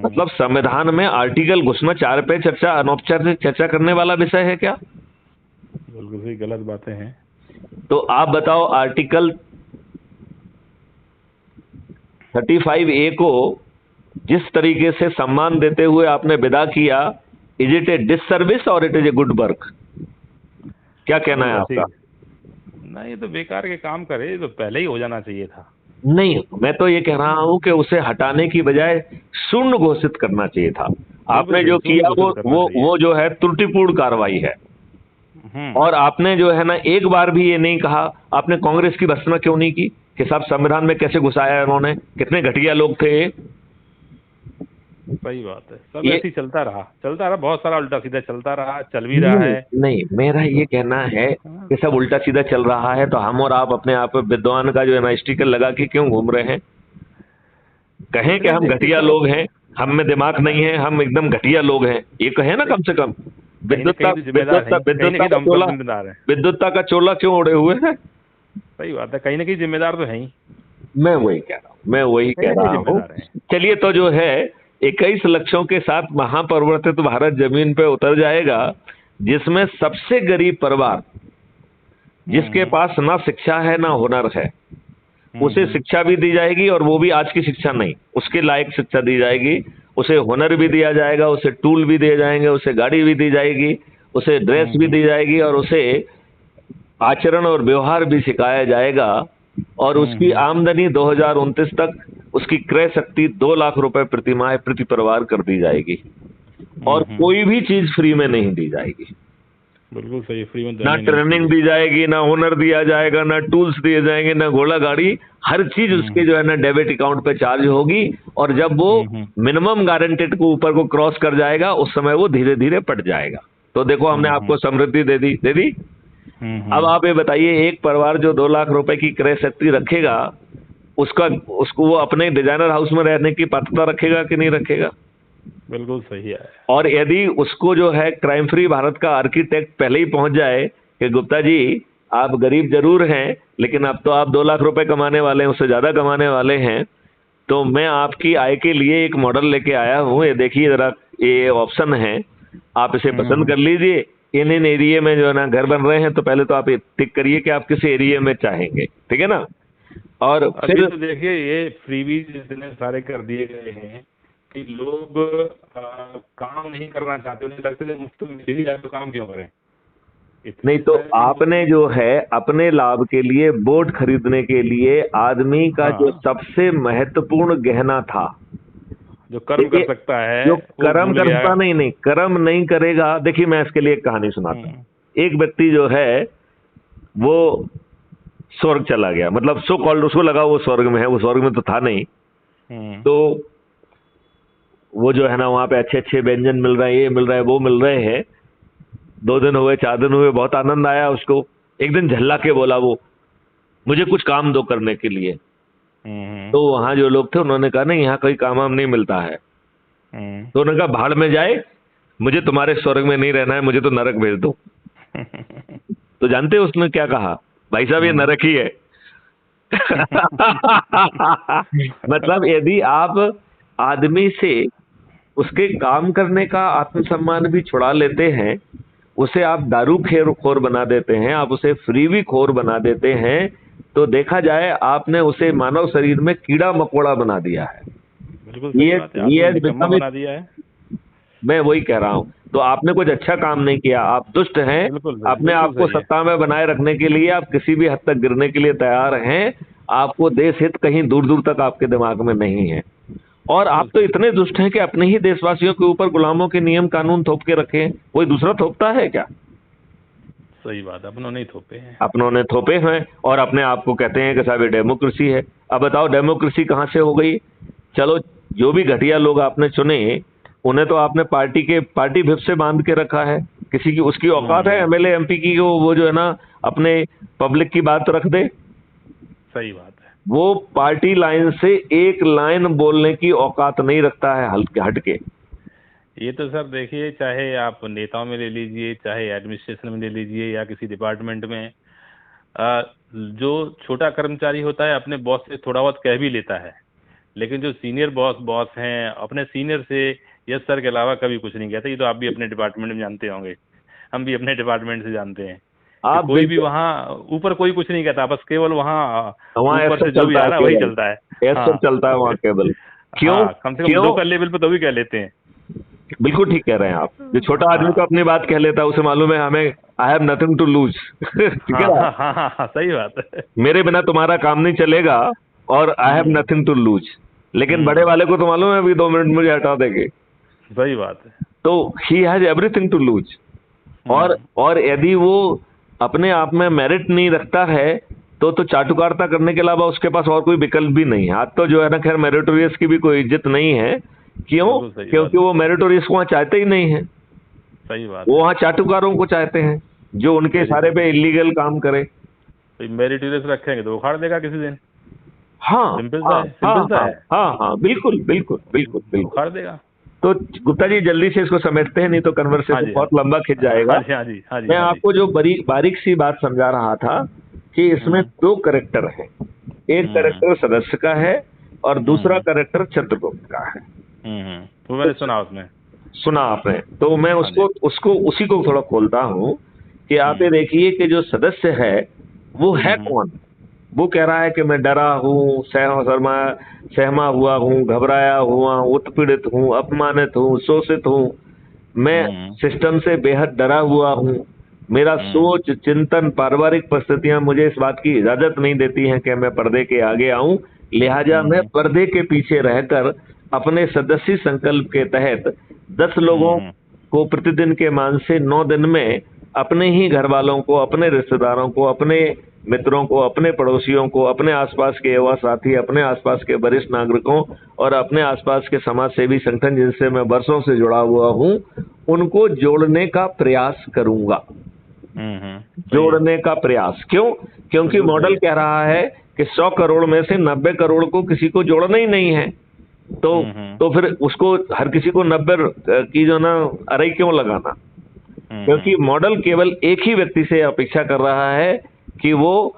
मतलब संविधान में आर्टिकल घुसना, चाय पे चर्चा, अनौपचारिक चर्चा करने वाला विषय है क्या। बिल्कुल सही, गलत बातें हैं। तो आप बताओ, आर्टिकल 35A को जिस तरीके से सम्मान देते हुए आपने विदा किया, इज इट ए डिससर्विस और it is a good work, क्या कहना है आपका। नहीं, ये तो बेकार के काम करे, ये तो पहले ही हो जाना चाहिए था। नहीं, मैं तो ये कह रहा हूं कि उसे हटाने की बजाय शून्य घोषित करना चाहिए था। आपने जो किया वो जो है त्रुटिपूर्ण कार्रवाई है। और आपने जो है ना एक बार भी ये नहीं कहा, आपने कांग्रेस की भर्त्सना क्यों नहीं की कि साहब संविधान में कैसे घुसाया है उन्होंने, कितने घटिया लोग थे। सही बात है, सब ऐसे ही चलता रहा, बहुत सारा उल्टा सीधा चलता रहा, चल भी रहा है। नहीं, मेरा ये कहना है कि सब उल्टा सीधा चल रहा है तो हम और आप अपने आप विद्वान का जो है ना स्टिकर लगा के क्यों घूम रहे हैं। कहें कि हम घटिया लोग हैं, हम में दिमाग नहीं है, हम एकदम घटिया लोग हैं, ये कहें ना कम से कम। विद्युत्ता का चोला क्यों ओढ़े हुए हैं। सही बात है, कहीं ना कहीं जिम्मेदार तो है ही। मैं वही कह रहा हूँ। चलिए, तो जो है 21 लक्षों के साथ महापरिवर्तित भारत जमीन पे उतर जाएगा, जिसमें सबसे गरीब परिवार, जिसके पास ना शिक्षा है ना हुनर है, उसे शिक्षा भी दी जाएगी, और वो भी आज की शिक्षा नहीं, उसके लायक शिक्षा दी जाएगी। उसे हुनर भी दिया जाएगा, उसे टूल भी दिए जाएंगे, उसे गाड़ी भी दी जाएगी, उसे ड्रेस भी दी जाएगी, और उसे आचरण और व्यवहार भी सिखाया जाएगा। और उसकी आमदनी 2029 तक उसकी क्रय शक्ति 2 लाख रुपए प्रति माह प्रति परिवार कर दी जाएगी। और कोई भी चीज फ्री में नहीं दी जाएगी। बिल्कुल सही, फ्री में ना देना ही नहीं ट्रेनिंग चाहिए। दी जाएगी, ना हुनर दिया जाएगा, ना टूल्स दिए जाएंगे, ना घोड़ा गाड़ी, हर चीज उसके जो है ना डेबिट अकाउंट पे चार्ज होगी। और जब वो हम्म मिनिमम गारंटेड को ऊपर को क्रॉस कर जाएगा उस समय वो धीरे धीरे पट जाएगा। तो देखो हमने हम्म आपको समृद्धि दे दी। अब हम्म। आप ये बताइए, एक परिवार जो 2 लाख रुपए की क्रय शक्ति रखेगा, उसका उसको वो अपने डिजाइनर हाउस में रहने की पात्रता रखेगा कि नहीं रखेगा? बिल्कुल सही है। और यदि उसको जो है क्राइम फ्री भारत का आर्किटेक्ट पहले ही पहुंच जाए कि गुप्ता जी आप गरीब जरूर हैं लेकिन अब तो आप 2 लाख रुपए कमाने वाले हैं, उससे ज्यादा कमाने वाले हैं, तो मैं आपकी आय के लिए एक मॉडल लेके आया हूँ, ये देखिए जरा, ये ऑप्शन है, आप इसे पसंद कर लीजिए। इन एरिया में जो है ना घर बन रहे हैं, तो पहले तो आप ये टिक करिए कि आप किस एरिया में चाहेंगे, ठीक है ना। और अभी फिर तो देखिए ये फ्रीबीज इतने सारे कर दिए गए हैं कि लोग काम नहीं करना चाहते, उन्हें लगता है मुफ्त में मिल ही जाए तो काम क्यों करें। नहीं, इतने तो सारे आपने जो है अपने लाभ के लिए बोट खरीदने के लिए आदमी का जो हाँ, सबसे महत्वपूर्ण गहना था, जो कर्म कर देखिए, सकता है जो वो कर्म भूल गया। करता नहीं, कर्म नहीं करेगा। देखिए मैं इसके लिए एक कहानी सुनाता हूँ। हम्म एक व्यक्ति जो है वो स्वर्ग चला गया, मतलब सो कॉल्ड, उसको लगा वो स्वर्ग में है, वो स्वर्ग में तो था नहीं। हम्म तो वो जो है ना वहां पे अच्छे अच्छे व्यंजन मिल रहे हैं, ये मिल रहा है, वो मिल रहे हैं। 2 दिन हुए, 4 दिन हुए, बहुत आनंद आया उसको। एक दिन झल्ला के बोला वो, मुझे कुछ काम दो करने के लिए। हम्म तो वहां जो लोग थे उन्होंने कहा नहीं, यहाँ कोई काम वाम नहीं मिलता है। हम्म तो उन्होंने कहा भाड़ में जाए, मुझे तुम्हारे स्वर्ग में नहीं रहना है, मुझे तो नरक भेज दो। तो जानते हो उसने क्या कहा? भाई साहब ये हम्म। नरक ही है। मतलब यदि आप आदमी से उसके काम करने का आत्मसम्मान भी छुड़ा लेते हैं, उसे आप दारू खेर खोर बना देते हैं, आप उसे फ्रीवी खोर बना देते हैं, तो देखा जाए आपने उसे मानव शरीर में कीड़ा मकोड़ा बना दिया है। बिल्कुल सही बात है, ही आपने हैज निकम्मा बिकम, बना दिया है। मैं वही कह रहा हूं। तो आपने कुछ अच्छा काम नहीं किया, आप दुष्ट हैं। बिल्कुल सही, अपने बिल्कुल आप को सही है। सत्ता में बनाए रखने के लिए आप किसी भी हद तक गिरने के लिए तैयार हैं। आपको देश हित कहीं दूर दूर तक आपके दिमाग में नहीं है। और बिल्कुल आप तो सही। इतने दुष्ट हैं कि अपने ही देशवासियों के ऊपर गुलामों के नियम कानून थोप के रखे हैं। कोई दूसरा थोपता है क्या? सही बात है, अपनों ने ही थोपे हैं। अपनों ने थोपे हैं और अपने आप को कहते हैं कि साहब ये डेमोक्रेसी है। अब बताओ डेमोक्रेसी कहाँ से हो गई? चलो, जो भी घटिया लोग आपने चुने, उन्हें तो आपने पार्टी विप से बांध के रखा है। किसी की उसकी औकात है हम्म। एमएलए एमपी की, वो जो है ना अपने पब्लिक की बात रख दे। सही बात है। वो पार्टी लाइन से एक लाइन बोलने की औकात नहीं रखता है हट के। ये तो सर देखिए, चाहे आप नेताओं में ले लीजिए, चाहे एडमिनिस्ट्रेशन में ले लीजिए, या किसी डिपार्टमेंट में, जो छोटा कर्मचारी होता है अपने बॉस से थोड़ा बहुत कह भी लेता है, लेकिन जो सीनियर बॉस हैं अपने सीनियर से यस सर के अलावा कभी कुछ नहीं कहते। ये तो आप भी अपने डिपार्टमेंट में जानते होंगे, हम भी अपने डिपार्टमेंट से जानते हैं कि आप कोई भी बिल्कुल, वहाँ ऊपर कोई कुछ नहीं कहता, बस केवल वहाँ वहाँ ऊपर एस से जो भी चलता आ है रहा है वही केवल, चलता है। एस हाँ। चलता है वहाँ केवल। क्यों? हाँ, कम से कम क्यों? लोकल लेवल पे तो भी कह लेते हैं। बिल्कुल ठीक कह रहे हैं आप। जो छोटा आदमी तो हाँ अपनी बात कह लेता है, उसे मालूम है हमें, I have nothing to lose. ठीक है हाँ ना? हाँ हाँ हाँ हाँ, सही बात है। मेरे बिना तुम्हारा काम नहीं चलेगा और I have hmm nothing to lose. लेकिन बड़े हम्म। वाले को तो मालूम है अभी 2 मिनट मुझे हटा देंगे। सही बात है। तो he has everything to lose. और हम्म और यदि वो अपने आप में मेरिट नहीं रखता है, तो चाटुकारिता करने के अलावा उसके पास और कोई विकल्प भी नहीं है। आज तो जो है ना खैर मेरिटोरियस की भी कोई इज्जत नहीं है। क्यों? बिल्कुल सही बात क्योंकि है। वो मेरिटोरियस को वहाँ चाहते ही नहीं है। सही बात वो है। वहाँ चाटुकारों को चाहते हैं जो उनके सारे पे मेरिटोरियस, इलीगल काम करे। तो मेरिटोरियस रखेंगे तो उखाड़ देगा किसी दिन। हाँ सिंपल सा हाँ है, हाँ सिंपल सा हाँ है। हाँ हाँ, बिल्कुल बिल्कुल बिल्कुल बिल्कुल। उखाड़ देगा। तो गुप्ता जी जल्दी से इसको समेटते हैं, नहीं तो हाँ कन्वर्सेशन जी, हाँ बहुत जी, लंबा खिंच हाँ जाएगा। जी, हाँ जी, हाँ जी, मैं हाँ जी। आपको जो बारीक सी बात समझा रहा था कि इसमें हम्म 2 करेक्टर हैं। एक हम्म करेक्टर सदस्य का है और दूसरा हम्म करेक्टर चित्रगुप्त का है। वो मैंने सुना उसमें। सुना आपने? तो मैं हाँ जी। उसको उसको उसी को थोड़ा खोलता हूँ कि आप ये हम्म देखिए कि जो सदस्य है वो है हम्म कौन। वो कह रहा है कि मैं डरा हूँ, सहमा हुआ हूँ, घबराया हुआ, उत्पीड़ित हूँ, अपमानित हूँ, शोषित हूँ। मैं हम्म सिस्टम से बेहद डरा हुआ हूँ। मेरा हम्म सोच, चिंतन, पारिवारिक परिस्थितियां मुझे इस बात की इजाजत नहीं देती हैं कि मैं पर्दे के आगे आऊं। लिहाजा मैं हम्म पर्दे के पीछे रहकर अपने सदस्य संकल्प के तहत 10 लोगों हम्म को प्रतिदिन के मान से 9 दिन में अपने ही घर वालों को, अपने रिश्तेदारों को, अपने मित्रों को, अपने पड़ोसियों को, अपने आसपास के युवा साथी, अपने आसपास के वरिष्ठ नागरिकों और अपने आसपास के समाज सेवी संगठन जिनसे मैं वर्षों से जुड़ा हुआ हूं, उनको जोड़ने का प्रयास करूंगा। जोड़ने का प्रयास क्यों? क्योंकि मॉडल कह रहा है कि 100 करोड़ में से 90 करोड़ को किसी को जोड़ना ही नहीं है, तो फिर उसको हर किसी को 90 की जो ना अरई क्यों लगाना? क्योंकि मॉडल केवल एक ही व्यक्ति से अपेक्षा कर रहा है कि वो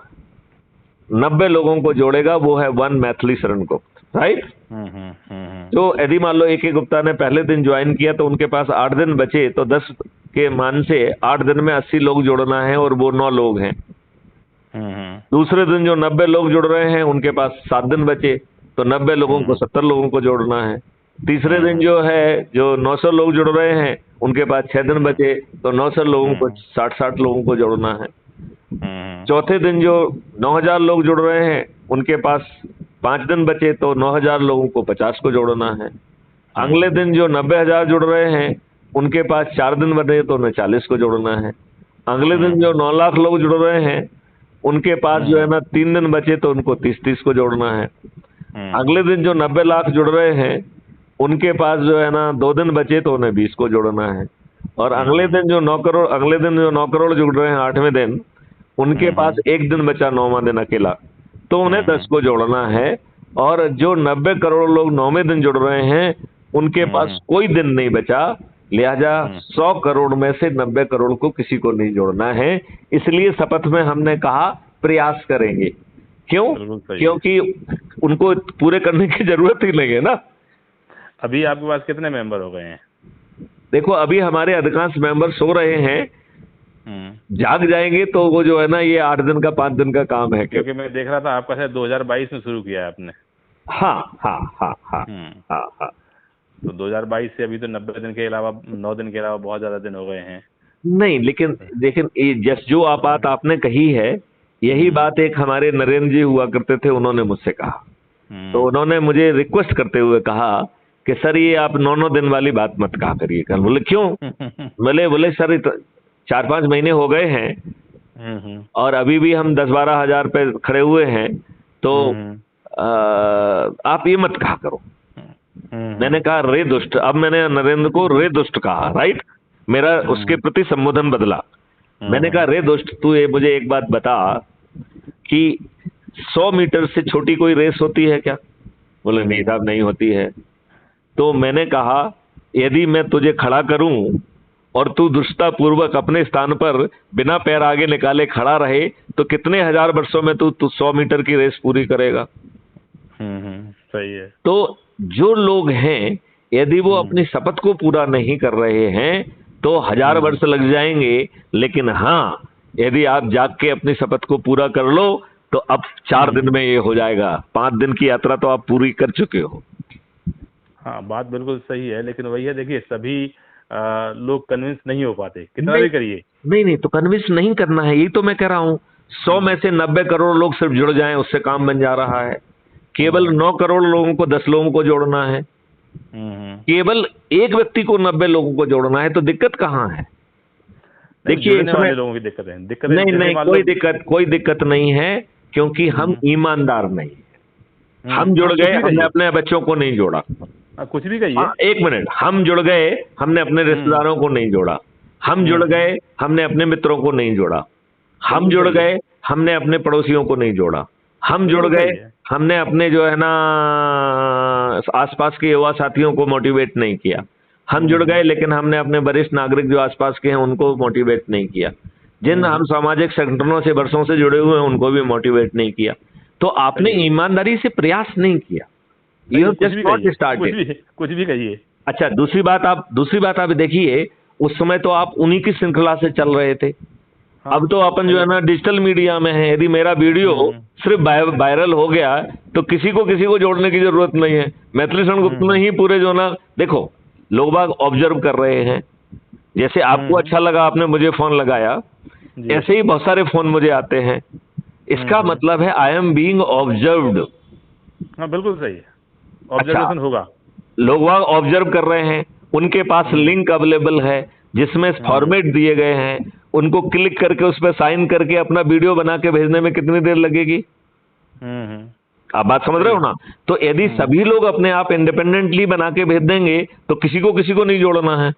90 लोगों को जोड़ेगा, वो है वन मैथिली शरण गुप्त, राइट? तो यदि मान लो AK गुप्ता ने पहले दिन ज्वाइन किया तो उनके पास 8 दिन बचे, तो 10 के मान से 8 दिन में 80 लोग जोड़ना है और वो 9 लोग हैं। दूसरे दिन जो 90 लोग जुड़ रहे हैं उनके पास 7 दिन बचे, तो 90 लोगों को 70 लोगों को जोड़ना है। तीसरे दिन जो 900 लोग जुड़ रहे हैं उनके पास 6 दिन बचे, तो 900 लोगों को 60 लोगों को जोड़ना है। चौथे दिन जो 9000 लोग जुड़ रहे हैं उनके पास 5 दिन बचे, तो 9000 लोगों को 50 को जोड़ना है। अगले दिन जो 90000 जुड़ रहे हैं उनके पास 4 दिन बचे, तो उन्हें 40 को जोड़ना है। अगले दिन जो 9 लाख लोग जुड़ रहे हैं उनके पास 3 दिन बचे, तो उनको 30 को जोड़ना है। अगले दिन जो 90 लाख जुड़ रहे हैं उनके पास 2 दिन बचे, तो उन्हें 20 को जोड़ना है। और अगले दिन जो 9 करोड़ जुड़ रहे हैं 8वें दिन, उनके पास 1 दिन बचा, 9वां दिन अकेला, तो उन्हें 10 को जोड़ना है। और जो 90 करोड़ लोग 9वें दिन जुड़ रहे हैं उनके पास कोई दिन नहीं बचा, लिहाजा 100 करोड़ में से 90 करोड़ को किसी को नहीं जोड़ना है। इसलिए शपथ में हमने कहा प्रयास करेंगे। क्यों? क्योंकि उनको पूरे करने की जरूरत ही नहीं है ना। अभी आपके पास कितने मेंबर हो गए हैं? देखो, अभी हमारे अधिकांश मेंबर सो रहे हैं, जाग जाएंगे तो वो ये 8 दिन का 5 दिन का काम है। क्योंकि मैं देख रहा था आपका शायद 2022 में शुरू किया है आपने। हाँ। तो 2022 से अभी तो 90 दिन के अलावा 9 दिन के अलावा बहुत ज्यादा दिन हो गए हैं। नहीं, लेकिन जो बात आपने कही है, यही बात एक हमारे नरेंद्र जी हुआ करते थे, उन्होंने मुझसे कहा। तो उन्होंने मुझे रिक्वेस्ट करते हुए कहा कि सर ये आप 9 दिन वाली बात मत कहा करिएगा। बोले क्यों? बोले सर 4-5 महीने हो गए हैं और अभी भी हम 10-12 हजार पे खड़े हुए हैं, तो आप ये मत कहा करो। मैंने कहा रे दुष्ट। अब मैंने नरेंद्र को रे दुष्ट कहा, राइट? मेरा उसके प्रति संबोधन बदला। मैंने कहा रे दुष्ट, तू ये मुझे एक बात बता कि 100 मीटर से छोटी कोई रेस होती है क्या? बोले नहीं साहब, नहीं होती है। तो मैंने कहा यदि मैं तुझे खड़ा करूं और तू दुष्टता पूर्वक अपने स्थान पर बिना पैर आगे निकाले खड़ा रहे, तो कितने हजार वर्षों में तू 100 मीटर की रेस पूरी करेगा? सही है। तो जो लोग हैं, यदि वो अपनी शपथ को पूरा नहीं कर रहे हैं तो 1000 वर्ष लग जाएंगे, लेकिन हाँ, यदि आप जाग के अपनी शपथ को पूरा कर लो तो अब 4 दिन में ये हो जाएगा। 5 दिन की यात्रा तो आप पूरी कर चुके हो। हाँ, बात बिल्कुल सही है, लेकिन वही है, देखिए सभी लोग कन्विंस नहीं हो पाते, कितना भी करिए। नहीं, तो कन्विंस नहीं करना है, यही तो मैं कह रहा हूँ। 100 में से 90 करोड़ लोग सिर्फ जुड़ जाएं, उससे काम बन जा रहा है। केवल 9 करोड़ लोगों को 10 लोगों को जोड़ना है। केवल एक व्यक्ति को 90 लोगों को जोड़ना है, तो दिक्कत कहाँ है? देखिए, लोगों की दिक्कत है। नहीं, कोई दिक्कत नहीं है, क्योंकि हम ईमानदार नहीं है। हम जुड़ गए, हमने अपने बच्चों को नहीं जोड़ा। कुछ भी कहिए। 1 मिनट, हम जुड़ गए, हमने अपने रिश्तेदारों को नहीं जोड़ा। हम जुड़ गए, हमने अपने मित्रों को नहीं जोड़ा। हम जुड़ गए, हमने अपने पड़ोसियों को नहीं जोड़ा। हम जुड़ गए, हमने अपने आसपास के युवा साथियों को मोटिवेट नहीं किया। हम जुड़ गए, लेकिन हमने अपने वरिष्ठ नागरिक जो आसपास के हैं उनको मोटिवेट नहीं किया। जिन हम सामाजिक संगठनों से वर्षों से जुड़े हुए हैं उनको भी मोटिवेट नहीं किया। तो आपने ईमानदारी से प्रयास नहीं किया। कुछ भी कहिए। अच्छा, दूसरी बात आप देखिए, उस समय तो आप उन्हीं की श्रृंखला से चल रहे थे। अब तो अपन डिजिटल मीडिया में है। यदि मेरा वीडियो सिर्फ वायरल हो गया तो किसी को जोड़ने की जरूरत नहीं है। मैथिली शरण गुप्त में ही पूरे देखो, लोग बाग ऑब्जर्व कर रहे हैं। जैसे आपको अच्छा लगा, आपने मुझे फोन लगाया, ऐसे ही बहुत सारे फोन मुझे आते हैं। इसका मतलब है आई एम बीइंग ऑब्जर्व्ड। हाँ, बिल्कुल सही है, ऑब्जर्वेशन होगा। लोग बाग ऑब्जर्व कर रहे हैं, उनके पास लिंक अवेलेबल है, जिसमें फॉर्मेट दिए गए हैं, उनको क्लिक करके उस पर साइन करके अपना वीडियो बना के भेजने में कितनी देर लगेगी? आप बात समझ रहे हो ना? तो यदि सभी लोग अपने आप इंडिपेंडेंटली बना के भेज देंगे तो किसी को नहीं जोड़ना है।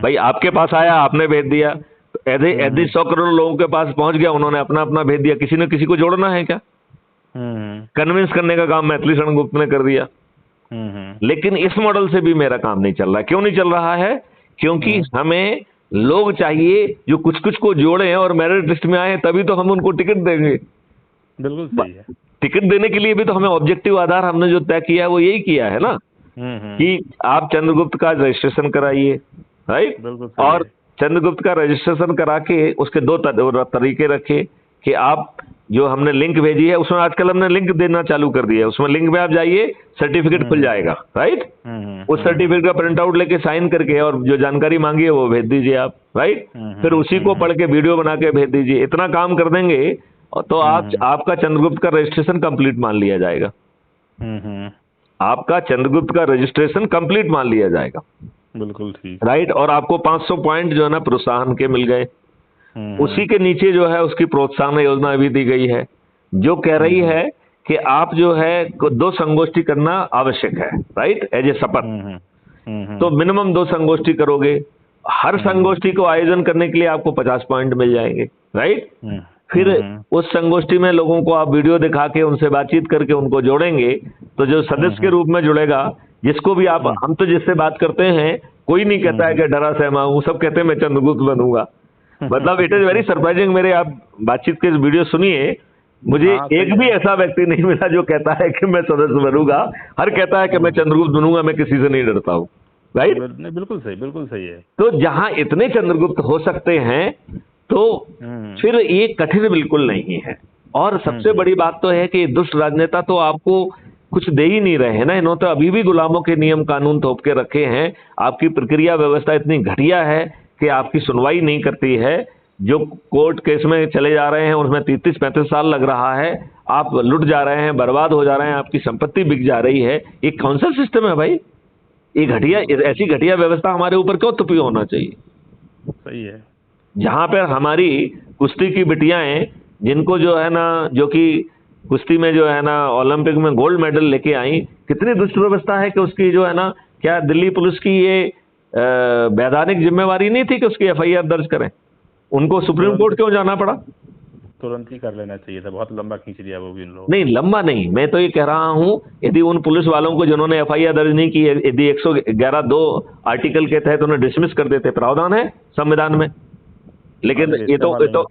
भाई आपके पास आया, आपने भेज दिया, तो यदि 100 करोड़ लोगों के पास पहुंच गया, उन्होंने अपना अपना भेज दिया, किसी ने किसी को जोड़ना है क्या? कन्विंस करने का काम मैथिली शरण गुप्त ने कर दिया। लेकिन इस मॉडल से भी मेरा काम नहीं चल रहा। क्यों नहीं चल रहा है? क्योंकि हमें लोग चाहिए जो कुछ कुछ को जोड़े और मेरिट लिस्ट में आए, तभी तो हम उनको टिकट देंगे। बिल्कुल सही है। टिकट देने के लिए भी तो हमें ऑब्जेक्टिव आधार हमने जो तय किया है वो यही किया है ना, कि आप चंद्रगुप्त का रजिस्ट्रेशन कराइए, राइट? और चंद्रगुप्त का रजिस्ट्रेशन करा के उसके दो तरीके रखे कि आप जो हमने लिंक भेजी है, उसमें आजकल हमने लिंक देना चालू कर दिया है। उसमें लिंक में आप जाइए, सर्टिफिकेट खुल जाएगा, राइट? उस सर्टिफिकेट का प्रिंट आउट लेके साइन करके और जो जानकारी मांगी है वो भेज दीजिए आप, राइट? फिर उसी को पढ़ के वीडियो बना के भेज दीजिए। इतना काम कर देंगे तो आपका चंद्रगुप्त का रजिस्ट्रेशन कंप्लीट मान लिया जाएगा। आपका चंद्रगुप्त का रजिस्ट्रेशन कंप्लीट मान लिया जाएगा। बिल्कुल ठीक, राइट? और आपको 500 पॉइंट जो है ना प्रोत्साहन के मिल गए। उसी के नीचे जो है उसकी प्रोत्साहन योजना भी दी गई है, जो कह रही है कि आप जो है 2 संगोष्ठी करना आवश्यक है, राइट? एज ए शपथ। तो मिनिमम 2 संगोष्ठी करोगे। हर संगोष्ठी को आयोजन करने के लिए आपको 50 पॉइंट मिल जाएंगे, राइट? फिर उस संगोष्ठी में लोगों को आप वीडियो दिखा के उनसे बातचीत करके उनको जोड़ेंगे, तो जो सदस्य के रूप में जुड़ेगा, जिसको भी आप, हम तो जिससे बात करते हैं कोई नहीं कहता है कि डरा सहमा हूं, सब कहते हैं मैं चंद्रगुप्त बनूंगा। मतलब इट इज वेरी सरप्राइजिंग। मेरे आप बातचीत के वीडियो सुनिए, मुझे एक भी ऐसा व्यक्ति नहीं मिला जो कहता है कि मैं सदस्य बनूंगा। हर कहता है कि मैं चंद्रगुप्त बनूंगा, मैं किसी से नहीं डरता हूँ, राइट? बिल्कुल सही, बिल्कुल सही है। तो जहां इतने चंद्रगुप्त हो सकते हैं तो फिर ये कठिन बिल्कुल नहीं है। और सबसे बड़ी बात तो है कि दुष्ट राजनेता तो आपको कुछ दे ही नहीं रहे हैं ना। इन्होंने तो अभी भी गुलामों के नियम कानून थोप के रखे हैं। आपकी प्रक्रिया व्यवस्था इतनी घटिया है कि आपकी सुनवाई नहीं करती है। जो कोर्ट केस में चले जा रहे हैं उसमें 33-35 साल लग रहा है। आप लुट जा रहे हैं, बर्बाद हो जा रहे हैं, आपकी संपत्ति बिक जा रही है। ये कौन सा सिस्टम है भाई? ये घटिया, ऐसी घटिया व्यवस्था हमारे ऊपर क्यों थोपी होना चाहिए? सही है। जहां पर हमारी कुश्ती की बिटियाएं, जिनको जो है ना, जो कि कुश्ती में जो है ना ओलंपिक में गोल्ड मेडल लेके आई, कितनी दुष्ट व्यवस्था है कि उसकी जो है ना, क्या दिल्ली पुलिस की ये वैधानिक जिम्मेवारी नहीं थी कि उसकी FIR दर्ज करें? उनको सुप्रीम कोर्ट क्यों जाना पड़ा? तुरंत ही कर लेना चाहिए था। बहुत लंबा खींच लिया वो भी इन लोगों। नहीं, लंबा नहीं, मैं तो ये कह रहा हूं, यदि उन पुलिस वालों को जिन्होंने FIR दर्ज नहीं की, यदि 111(2) आर्टिकल के तहत उन्हें डिसमिस कर देते, प्रावधान है संविधान में। लेकिन ये तो उल्टा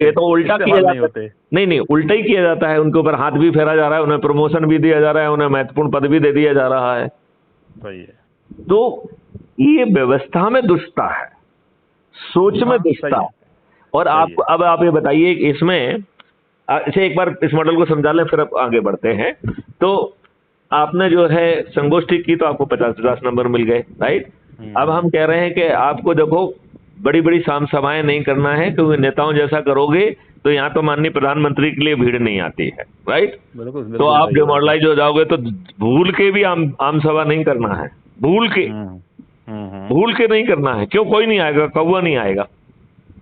किया जाता है। नहीं, उल्टा ही किया जाता है। उनके ऊपर हाथ भी फेरा जा रहा है, उन्हें प्रमोशन भी दिया जा रहा है, उन्हें महत्वपूर्ण पद भी दे दिया जा रहा है। सही है। तो ये व्यवस्था में दुष्टता है, सोच में दुष्टता है। और आप अब आप ये बताइए इसमें, अच्छा एक बार इस मॉडल को समझा लें फिर अब आगे बढ़ते हैं। तो आपने जो है संगोष्ठी की तो आपको 50-50 नंबर मिल गए, राइट? अब हम कह रहे हैं कि आपको देखो बड़ी बड़ी साम सभाएं नहीं करना है, क्योंकि नेताओं जैसा करोगे तो यहाँ तो माननीय प्रधानमंत्री के लिए भीड़ नहीं आती है, राइट? तो आप डिमोरलाइज हो जाओगे। तो भूल के भी आम सभा नहीं करना है, भूल के नहीं करना है। क्यों? कोई नहीं आएगा, कौवा नहीं आएगा।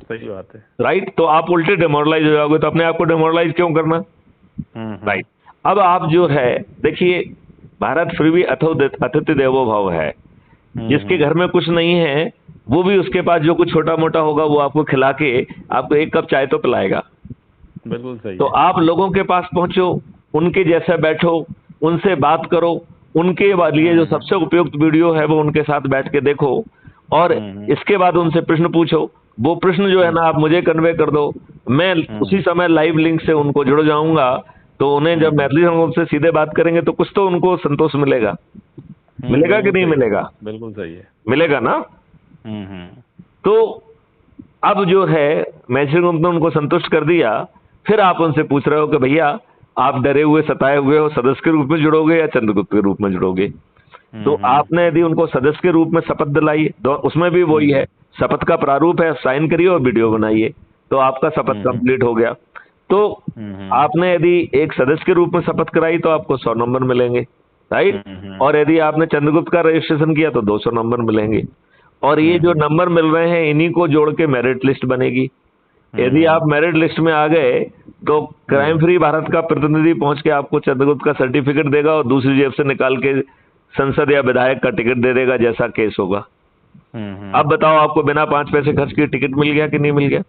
सही बात है, राइट? तो आप उल्टे डिमोरलाइज हो जाओगे, तो अपने आप को डिमोरलाइज क्यों करना? राइट? अब आप जो है देखिए, भारत फिर भी अतिथि देवो भव है। जिसके घर में कुछ नहीं है वो भी उसके पास जो कुछ छोटा मोटा होगा वो आपको खिला के आपको 1 कप चाय तो पिलाएगा। बिल्कुल सही। तो आप लोगों के पास पहुंचो, उनके जैसे बैठो, उनसे बात करो, उनके लिए जो सबसे उपयुक्त वीडियो है वो उनके साथ बैठ के देखो, और इसके बाद उनसे प्रश्न पूछो। वो प्रश्न जो है ना आप मुझे कन्वे कर दो, मैं उसी समय लाइव लिंक से उनको जुड़ जाऊंगा। तो उन्हें जब मैथिली संगम से सीधे बात करेंगे तो कुछ तो उनको संतोष मिलेगा। मिलेगा कि नहीं मिलेगा? बिल्कुल सही है, मिलेगा ना। तो अब जो है मैथिली संगम ने उनको संतुष्ट कर दिया। फिर आप उनसे पूछ रहे हो कि भैया आप डरे हुए सताए हुए हो, सदस्य के रूप में जुड़ोगे या चंद्रगुप्त के रूप में जुड़ोगे? तो आपने यदि उनको सदस्य के रूप में शपथ दिलाई, तो उसमें भी वही है, शपथ का प्रारूप है, साइन करिए और वीडियो बनाइए, तो आपका शपथ कंप्लीट हो गया। तो आपने यदि एक सदस्य के रूप में शपथ कराई तो आपको 100 नंबर मिलेंगे, राइट? और यदि आपने चंद्रगुप्त का रजिस्ट्रेशन किया तो 200 नंबर मिलेंगे। और ये जो नंबर मिल रहे हैं इन्हीं को जोड़ के मेरिट लिस्ट बनेगी। यदि आप मेरिट लिस्ट में आ गए तो क्राइम फ्री भारत का प्रतिनिधि पहुंच के आपको चंद्रगुप्त का सर्टिफिकेट देगा और दूसरी जेब से निकाल के संसद या विधायक का टिकट दे देगा, जैसा केस होगा। अब बताओ, आपको बिना 5 पैसे खर्च किए टिकट मिल गया कि नहीं मिल गया?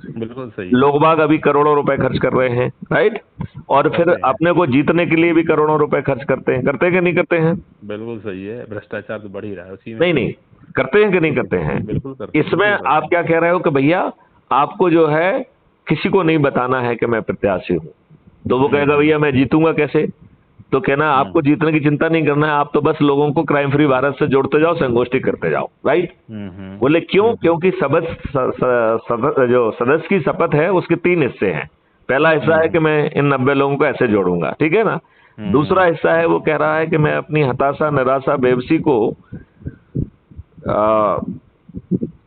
बिल्कुल सही। लोग बाग अभी करोड़ों रुपए खर्च कर रहे हैं, राइट? और फिर अपने को जीतने के लिए भी करोड़ों रुपए खर्च करते हैं कि नहीं करते हैं? बिल्कुल सही है, भ्रष्टाचार तो बढ़ ही रहा है उसी में। नहीं, करते हैं कि नहीं करते हैं? बिल्कुल करते हैं। इसमें आप क्या कह रहे हो कि भैया आपको जो है किसी को नहीं बताना है कि मैं प्रत्याशी हूँ, तो वो कहेगा भैया मैं जीतूंगा कैसे? तो कहना आपको जीतने की चिंता नहीं करना है, आप तो बस लोगों को क्राइम फ्री भारत से जोड़ते जाओ, संगोष्ठी करते जाओ, राइट? बोले क्यों? क्योंकि जो सदस्य की शपथ है उसके 3 हिस्से हैं। पहला हिस्सा है कि मैं इन 90 लोगों को ऐसे जोड़ूंगा, ठीक है ना? दूसरा हिस्सा है, वो कह रहा है कि मैं अपनी हताशा, निराशा, बेबसी को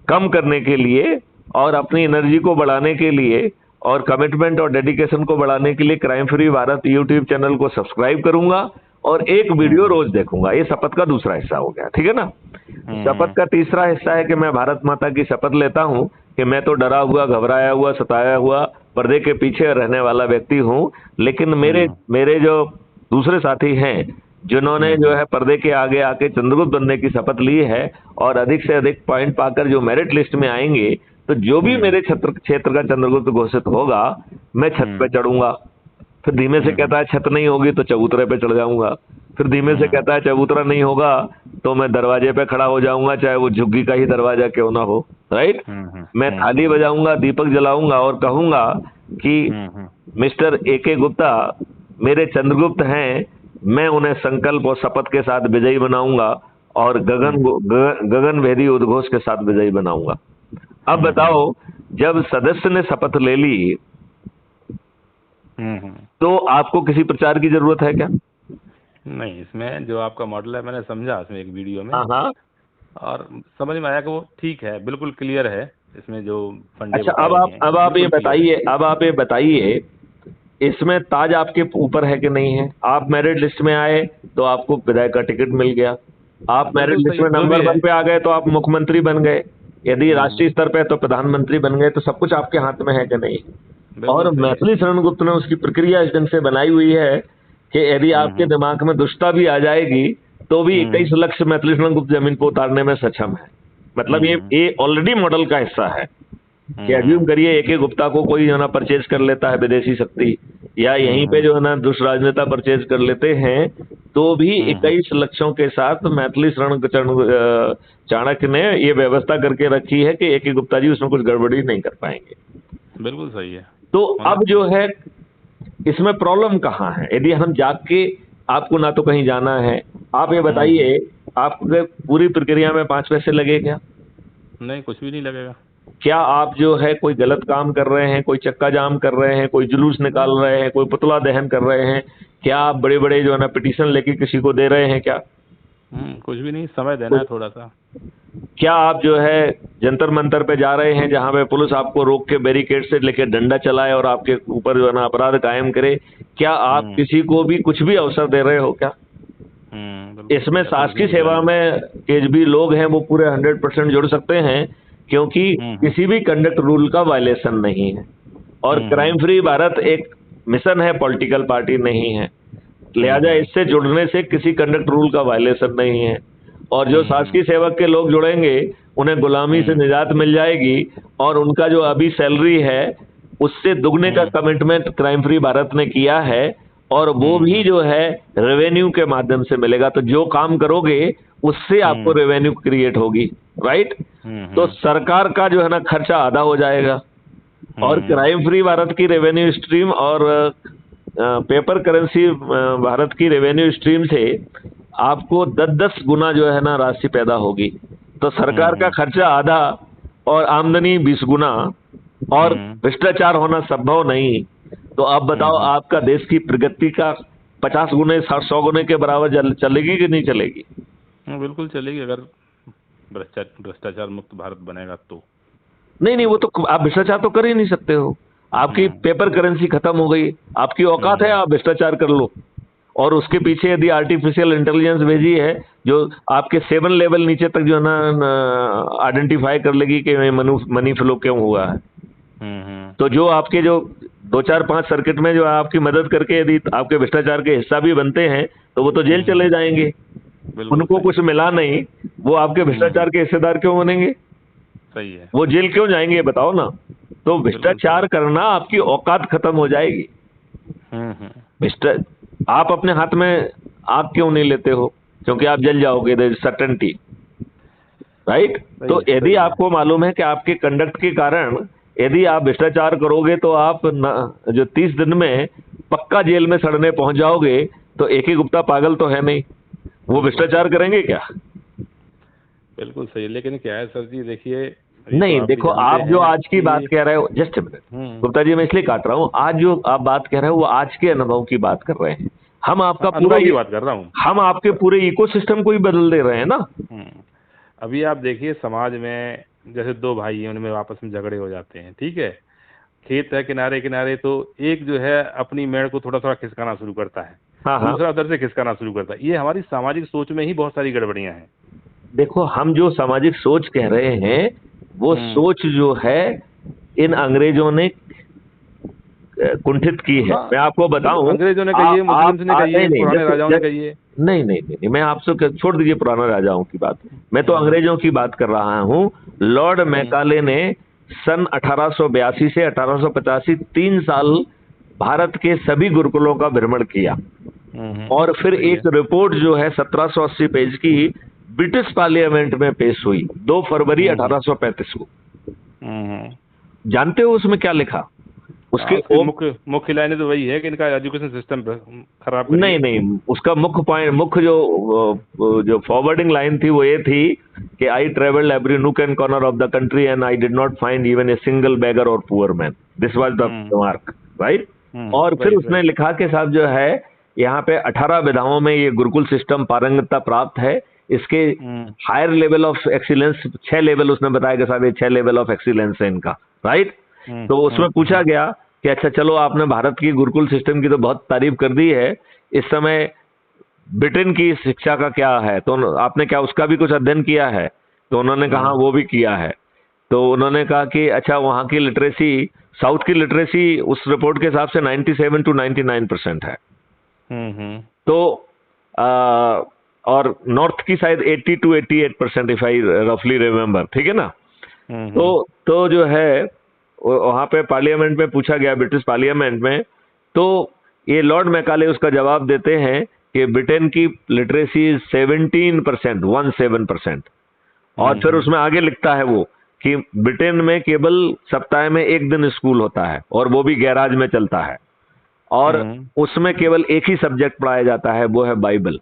कम करने के लिए और अपनी एनर्जी को बढ़ाने के लिए और कमिटमेंट और डेडिकेशन को बढ़ाने के लिए crime free Bharat YouTube channel को सब्सक्राइब करूंगा और एक वीडियो रोज देखूंगा। ये शपथ का दूसरा हिस्सा हो गया, ठीक है ना? शपथ का तीसरा हिस्सा है कि मैं भारत माता की शपथ लेता हूं कि मैं तो डरा हुआ, घबराया हुआ, सताया हुआ, पर्दे के पीछे रहने वाला व्यक्ति हूं, लेकिन मेरे जो दूसरे साथी हैं जिन्होंने जो है पर्दे के आगे आके चंद्रगुप्त बनने की शपथ ली है और अधिक से अधिक पॉइंट पाकर जो मेरिट लिस्ट में आएंगे, तो जो भी मेरे क्षेत्र का चंद्रगुप्त घोषित होगा, मैं छत पे चढ़ूंगा। फिर धीमे से कहता है छत नहीं होगी तो चबूतरे पे चढ़ जाऊंगा। फिर धीमे से कहता है चबूतरा नहीं होगा तो मैं दरवाजे पे खड़ा हो जाऊंगा, चाहे वो झुग्गी का ही दरवाजा क्यों ना हो, राइट? मैं थाली बजाऊंगा, दीपक जलाऊंगा और कहूंगा कि मिस्टर AK गुप्ता मेरे चंद्रगुप्त हैं, मैं उन्हें संकल्प और शपथ के साथ विजयी बनाऊंगा और गगन भेदी उद्घोष के साथ विजयी बनाऊंगा। अब बताओ, जब सदस्य ने शपथ ले ली तो आपको किसी प्रचार की जरूरत है क्या? नहीं, इसमें जो आपका मॉडल है मैंने समझा इसमें एक वीडियो में, हाँ, और समझ में आया कि वो ठीक है, बिल्कुल क्लियर है इसमें जो फंडे। अच्छा, अब आप ये बताइए इसमें ताज आपके ऊपर है कि नहीं है? आप मेरिट लिस्ट में आए तो आपको विधायक का टिकट मिल गया, आप मेरिट लिस्ट में नंबर 1 पे आ गए तो आप मुख्यमंत्री बन गए, यदि राष्ट्रीय स्तर पे तो प्रधानमंत्री बन गए, तो सब कुछ आपके हाथ में है कि नहीं? और मैथिली शरण गुप्त ने उसकी प्रक्रिया इस ढंग से बनाई हुई है कि यदि आपके दिमाग में दुष्टता भी आ जाएगी तो भी 21 लाख से मैथिली शरण गुप्त जमीन को उतारने में सक्षम है। मतलब ये ऑलरेडी मॉडल का हिस्सा है कि अज्यूम करिए AK गुप्ता को कोई जो है ना परचेज कर लेता है विदेशी शक्ति, या यहीं पे जो है ना दुष्ट राजनेता परचेज कर लेते हैं, तो भी 21 लक्षों के साथ मैथिली शरण चाणक्य ने ये व्यवस्था करके रखी है कि AK गुप्ता जी उसमें कुछ गड़बड़ी नहीं कर पाएंगे। बिल्कुल सही है। तो अब जो है इसमें प्रॉब्लम कहाँ है? यदि हम जाग के, आपको ना तो कहीं जाना है, आप ये बताइए आपके पूरी प्रक्रिया में 5 पैसे लगे क्या? नहीं, कुछ भी नहीं लगेगा। क्या आप जो है कोई गलत काम कर रहे हैं, कोई चक्का जाम कर रहे हैं, कोई जुलूस निकाल रहे हैं, कोई पुतला दहन कर रहे हैं? क्या आप बड़े बड़े जो है ना पिटीशन लेके किसी को दे रहे हैं क्या? कुछ भी नहीं, समय देना है थोड़ा सा। क्या आप जो है जंतर मंतर पे जा रहे हैं जहां पे पुलिस आपको रोक के बैरिकेड से लेके डंडा चलाए और आपके ऊपर जो है ना अपराध कायम करे? क्या आप किसी को भी कुछ भी अवसर दे रहे हो क्या? इसमें शासकीय सेवा में के भी लोग हैं वो पूरे 100% जुड़ सकते हैं, क्योंकि किसी भी कंडक्ट रूल का वायलेशन नहीं है और क्राइम फ्री भारत एक मिशन है, पॉलिटिकल पार्टी नहीं है। लिहाजा इससे जुड़ने से किसी कंडक्ट रूल का वायलेशन नहीं है और जो शासकीय सेवक के लोग जुड़ेंगे उन्हें गुलामी से निजात मिल जाएगी और उनका जो अभी सैलरी है उससे दुगने का कमिटमेंट क्राइम फ्री भारत ने किया है और वो भी जो है रेवेन्यू के माध्यम से मिलेगा। तो जो काम करोगे उससे आपको रेवेन्यू क्रिएट होगी, राइट? तो सरकार का जो है ना खर्चा आधा हो जाएगा और क्राइम फ्री भारत की रेवेन्यू स्ट्रीम और पेपर करेंसी भारत की रेवेन्यू स्ट्रीम से आपको 10-10 गुना जो है ना राशि पैदा होगी। तो सरकार का खर्चा आधा और आमदनी 20 गुना और भ्रष्टाचार होना संभव नहीं। तो आप बताओ आपका देश की प्रगति का 50 गुने 100 गुने के बराबर चलेगी कि नहीं चलेगी? बिल्कुल चलेगी, अगर भ्रष्टाचार मुक्त भारत बनेगा तो। नहीं, वो तो आप भ्रष्टाचार तो कर ही नहीं सकते हो। आपकी पेपर करेंसी खत्म हो गई, आपकी औकात है आप भ्रष्टाचार कर लो और उसके पीछे यदि आर्टिफिशियल इंटेलिजेंस भेजी है जो आपके 7 लेवल नीचे तक जो है ना आइडेंटिफाई कर लेगी कि मनी फ्लो क्यों हुआ है। तो जो आपके जो 2-4-5 सर्किट में जो आपकी मदद करके यदि आपके भ्रष्टाचार के हिस्सा भी बनते हैं तो वो तो जेल चले जाएंगे। उनको कुछ मिला नहीं, वो आपके भ्रष्टाचार के हिस्सेदार क्यों बनेंगे? सही है। वो जेल क्यों जाएंगे बताओ ना? तो भ्रष्टाचार करना आपकी औकात खत्म हो जाएगी। आप अपने हाथ में आग क्यों नहीं लेते हो? क्योंकि आप जल जाओगे, देयर इज सर्टेनिटी, राइट? तो यदि आपको मालूम है कि आपके कंडक्ट के कारण यदि आप भ्रष्टाचार करोगे तो आप जो 30 दिन में पक्का जेल में सड़ने पहुंच जाओगे, तो AK गुप्ता पागल तो है नहीं, वो भ्रष्टाचार करेंगे क्या? बिल्कुल सही। लेकिन क्या है सर जी, देखिए नहीं, देखो आप जो आज की बात कह रहे हो, just a minute Gupta ji, मैं इसलिए काट रहा हूँ, आज जो आप बात कह रहे हो वो आज के अनुभव की बात कर रहे हैं। हम आपका पूरा की बात कर रहा हूँ, हम आपके पूरे इकोसिस्टम को ही बदल दे रहे हैं ना। अभी आप देखिए समाज में जैसे 2 भाई हैं, उनमें आपस में झगड़े हो जाते हैं, ठीक है, खेत है किनारे किनारे, तो एक जो है अपनी मेड़ को थोड़ा थोड़ा खिसकाना शुरू करता है, दूसरा उधर से खिसकाना शुरू करता है। ये हमारी सामाजिक सोच में ही बहुत सारी गड़बड़ियां हैं। देखो, हम जो सामाजिक सोच कह रहे हैं वो सोच जो है इन अंग्रेजों ने कुंठित की है। मैं आपको बताऊं, अंग्रेजों ने कही है, मुस्लिम्स ने कही है, पुराने राजाओं ने कही है। नहीं, मैं आपसे छोड़ दीजिए पुराने राजाओं की बात, मैं तो अंग्रेजों की बात कर रहा हूं। लॉर्ड मैकाले ने सन 1882 से 1885 3 साल भारत के सभी गुरुकुलों का भ्रमण किया और फिर एक रिपोर्ट जो है 1780 पेज की ब्रिटिश पार्लियामेंट में पेश हुई 2 फरवरी 1835 को। जानते हो उसमें क्या लिखा? उसके मुख्य लाइनें तो वही है कि इनका एजुकेशन सिस्टम खराब। नहीं, उसका मुख्य पॉइंट, मुख्य जो फॉरवर्डिंग लाइन थी वो ये थी कि I travelled every nook and corner of the country and I did not find even a single beggar और poor man, this was the remark, right? और फिर उसने लिखा कि साहब जो है यहाँ पे 18 विधाओं में ये गुरुकुल सिस्टम पारंगतता प्राप्त है, इसके higher level of excellence 6 level उसने बताया कि साहब ये 6 लेवल ऑफ एक्सीलेंस है इनका, राइट? तो उसमें पूछा गया कि अच्छा चलो, आपने भारत की गुरुकुल सिस्टम की तो बहुत तारीफ कर दी है, इस समय ब्रिटेन की शिक्षा का क्या है? तो आपने क्या उसका भी कुछ अध्ययन किया है? तो उन्होंने कहा वो भी किया है। तो उन्होंने कहा कि अच्छा, वहां की लिटरेसी, साउथ की लिटरेसी उस रिपोर्ट के हिसाब से 97 to 99% है। तो और नॉर्थ की शायद 80 to 88% इफ आई रफली रिमेम्बर, ठीक है ना? तो जो है वहां पे पार्लियामेंट में पूछा गया, ब्रिटिश पार्लियामेंट में, तो ये लॉर्ड मैकाले उसका जवाब देते हैं कि ब्रिटेन की लिटरेसी 17%, और फिर उसमें आगे लिखता है वो कि ब्रिटेन में केवल सप्ताह में 1 दिन स्कूल होता है और वो भी गैराज में चलता है, और उसमें केवल एक ही सब्जेक्ट पढ़ाया जाता है, वो है बाइबल।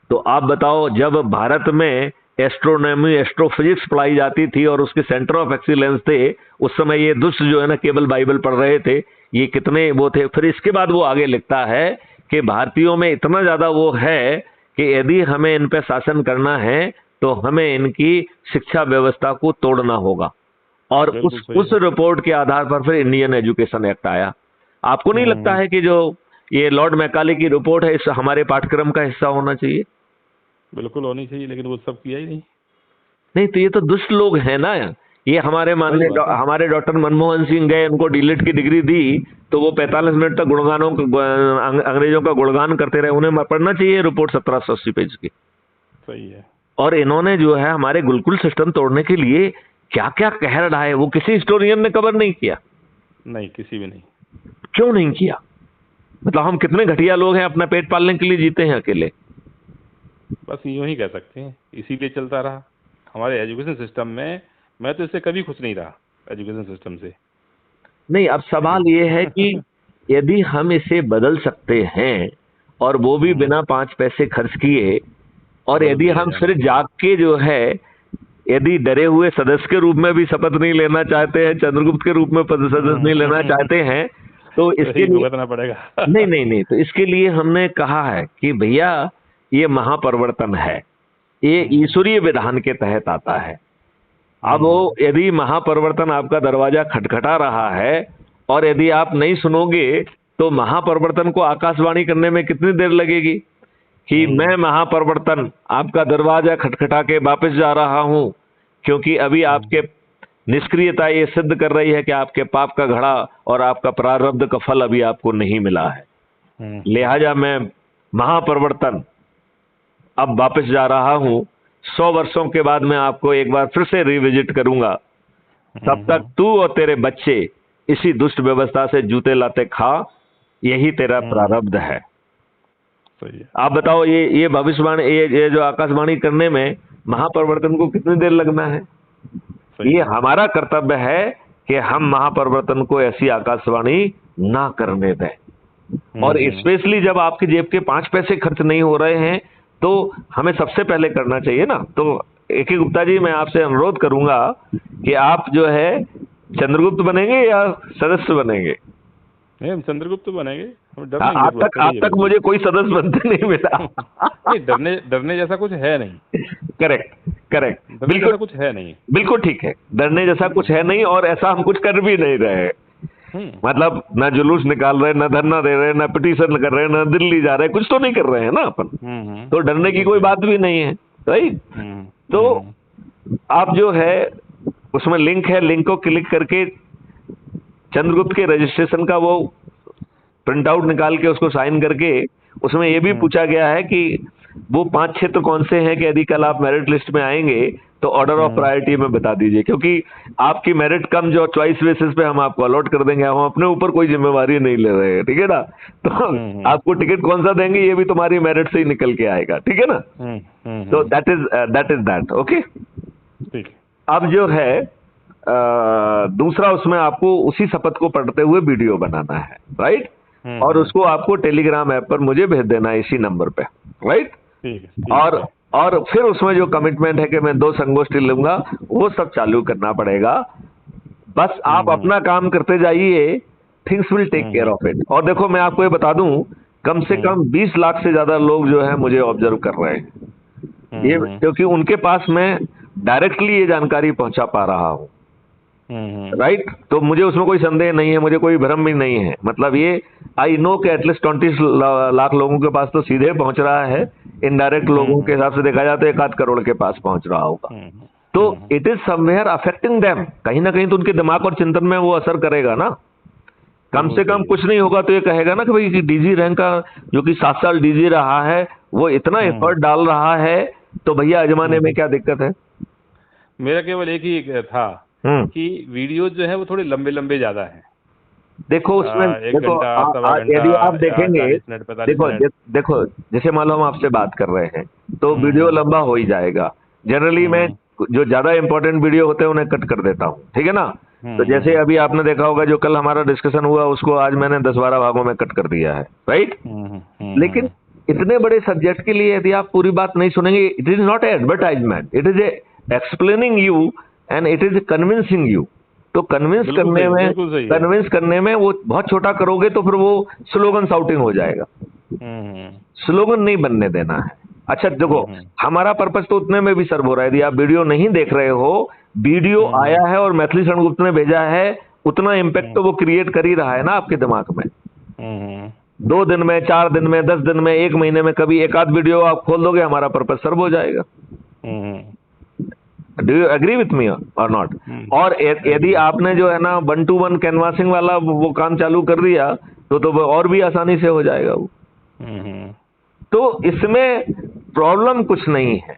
तो आप बताओ, जब भारत में एस्ट्रोनॉमी, एस्ट्रोफिजिक्स पढ़ाई जाती थी और उसके सेंटर ऑफ एक्सीलेंस थे, उस समय ये दुष्ट जो है ना केवल बाइबल पढ़ रहे थे, ये कितने वो थे। फिर इसके बाद वो आगे लिखता है कि भारतीयों में इतना ज्यादा वो है कि यदि हमें इन पे शासन करना है तो हमें इनकी शिक्षा व्यवस्था को तोड़ना होगा, और उस रिपोर्ट के आधार पर फिर इंडियन एजुकेशन एक्ट आया। आपको नहीं लगता है कि जो ये लॉर्ड मैकाले की रिपोर्ट है इस हमारे पाठ्यक्रम का हिस्सा होना चाहिए? बिल्कुल होनी चाहिए, लेकिन वो सब किया ही नहीं। तो ये तो दुष्ट लोग हैं ना। ये हमारे डॉक्टर मनमोहन सिंह गए, उनको डीलिट की डिग्री दी, तो वो 45 मिनट तक अंग्रेजों का गुणगान करते रहे। उन्हें पढ़ना चाहिए रिपोर्ट 1780 पेज की। सही है। और इन्होंने जो है हमारे गुरुकुल सिस्टम तोड़ने के लिए क्या क्या कहर ढाए, वो किसी हिस्टोरियन ने कवर नहीं किया। नहीं, किसी भी नहीं। क्यों नहीं किया? मतलब हम कितने घटिया लोग हैं, अपना पेट पालने के लिए जीते हैं अकेले। बस यूं ही कह सकते हैं, इसीलिए चलता रहा हमारे एजुकेशन सिस्टम में। मैं तो इससे कभी खुश नहीं रहा, एजुकेशन सिस्टम से। नहीं, अब सवाल ये है कि यदि हम इसे बदल सकते हैं और वो भी बिना 5 पैसे खर्च किए, और यदि हम फिर जाग के जो है, यदि डरे हुए सदस्य के रूप में भी शपथ नहीं लेना चाहते हैं, चंद्रगुप्त के रूप में सदस्य नहीं लेना चाहते हैं, तो इसके लिए भुगतना पड़ेगा। नहीं, तो इसके लिए हमने कहा है कि भैया ये महापरिवर्तन है, ये ईश्वरीय विधान के तहत आता है। अब वो यदि महापरिवर्तन आपका दरवाजा खटखटा रहा है और यदि आप नहीं सुनोगे तो महापरिवर्तन को आकाशवाणी करने में कितनी देर लगेगी कि मैं महापरिवर्तन आपका दरवाजा खटखटा के वापस जा रहा हूं, क्योंकि अभी आपके निष्क्रियता ये सिद्ध कर रही है कि आपके पाप का घड़ा और आपका प्रारब्ध का फल अभी आपको नहीं मिला है, लिहाजा मैं महापरिवर्तन अब वापस जा रहा हूं। 100 वर्षों के बाद मैं आपको एक बार फिर से रिविजिट करूंगा, तब तक तू और तेरे बच्चे इसी दुष्ट व्यवस्था से जूते लाते खा, यही तेरा प्रारब्ध है। सही है। आप बताओ, ये भविष्यवाणी, ये जो आकाशवाणी करने में महापरिवर्तन को कितनी देर लगना है? ये हमारा कर्तव्य है कि हम महापरिवर्तन को ऐसी आकाशवाणी ना करने दें। और स्पेशली जब आपकी जेब के 5 पैसे खर्च नहीं हो रहे हैं तो हमें सबसे पहले करना चाहिए ना। तो A.K. गुप्ता जी, मैं आपसे अनुरोध करूंगा कि आप जो है चंद्रगुप्त बनेंगे या सदस्य बनेंगे? नहीं, हम चंद्रगुप्त बनेंगे। आप तक मुझे कोई सदस्य बनते नहीं मिला। नहीं, डरने जैसा कुछ है नहीं। करेक्ट, बिल्कुल कुछ है नहीं, बिल्कुल ठीक है, डरने जैसा कुछ है नहीं, और ऐसा हम कुछ कर भी नहीं रहे। मतलब ना जुलूस निकाल रहे, ना धरना दे रहे, ना पिटीशन कर रहे, ना दिल्ली जा रहे, कुछ तो नहीं कर रहे हैं ना अपन। तो डरने की कोई बात भी नहीं है, राइट। तो आप जो है उसमें लिंक है, लिंक को क्लिक करके चंद्रगुप्त के रजिस्ट्रेशन का वो प्रिंट आउट निकाल के उसको साइन करके, उसमें ये भी पूछा गया है कि वो 5 क्षेत्र कौन से हैं कि यदि कल आप मेरिट लिस्ट में आएंगे तो ऑर्डर ऑफ प्रायोरिटी में बता दीजिए, क्योंकि आपकी मेरिट कम जो चॉइस बेसिस पे हम आपको अलॉट कर देंगे, हम अपने ऊपर कोई जिम्मेवारी नहीं ले रहे हैं, ठीक है ना। तो आपको टिकट कौन सा देंगे ये भी तुम्हारी मेरिट से ही निकल के आएगा, ठीक है ना। तो दैट इज दैट, ओके। अब जो है दूसरा, उसमें आपको उसी शपथ को पढ़ते हुए वीडियो बनाना है, राइट। और उसको आपको टेलीग्राम ऐप पर मुझे भेज देना है इसी नंबर पे, राइट। और फिर उसमें जो कमिटमेंट है कि मैं 2 संगोष्ठी लूंगा, वो सब चालू करना पड़ेगा। बस आप अपना काम करते जाइए, things will take care of it. और देखो, मैं आपको ये बता दूं, कम से कम 20 लाख से ज्यादा लोग जो है मुझे ऑब्जर्व कर रहे हैं, ये क्योंकि उनके पास मैं डायरेक्टली ये जानकारी पहुंचा पा रहा हूं, राइट। तो मुझे उसमें कोई संदेह नहीं है, मुझे कोई भ्रम भी नहीं है। मतलब ये आई नो कि एटलीस्ट 20 लाख लोगों के पास तो सीधे पहुंच रहा है, इनडायरेक्ट लोगों के हिसाब से देखा जाए तो 1 आध करोड़ के पास पहुंच रहा होगा। तो it is somewhere affecting them, कहीं ना कहीं तो उनके दिमाग और चिंतन में वो असर करेगा ना। कम से कम कुछ नहीं होगा तो ये कहेगा ना कि भाई डीजी रैंक का जो कि 7 साल डीजी रहा है, वो इतना एफर्ट डाल रहा है, तो भैया आजमाने में क्या दिक्कत है। मेरा केवल एक ही था कि वीडियो जो है वो थोड़े लंबे लंबे ज्यादा हैं। देखो उसमें देखो यदि आप देखेंगे, देखो जैसे मान लो हम आपसे बात कर रहे हैं तो वीडियो लंबा हो ही जाएगा। जनरली मैं जो ज्यादा इंपॉर्टेंट वीडियो होते हैं उन्हें कट कर देता हूँ, ठीक है ना। तो जैसे अभी आपने देखा होगा जो कल हमारा डिस्कशन हुआ उसको आज मैंने 10-12 भागों में कट कर दिया है, राइट। लेकिन इतने बड़े सब्जेक्ट के लिए यदि आप पूरी बात नहीं सुनेंगे, it is not a advertisement, it is a explaining you and it is convincing you. तो कन्विंस करने में वो बहुत छोटा करोगे तो फिर वो स्लोगन शाउटिंग हो जाएगा। स्लोगन नहीं बनने देना है। अच्छा देखो, हमारा पर्पस तो उतने में भी सर्व हो रहा है। यदि आप वीडियो नहीं देख रहे हो, वीडियो आया है और मैथिली शरणगुप्त ने भेजा है, उतना इम्पैक्ट तो वो क्रिएट कर ही रहा है ना आपके दिमाग में। 2 दिन में, 4 दिन में, 10 दिन में, 1 महीने में कभी 1 आध वीडियो आप खोल दोगे, हमारा पर्पस सर्व हो जाएगा। Do you agree with me or not? और यदि आपने जो है ना 1-to-1 कैनवासिंग वाला वो काम चालू कर दिया तो वो और भी आसानी से हो जाएगा वो। तो इसमें प्रॉब्लम कुछ नहीं है,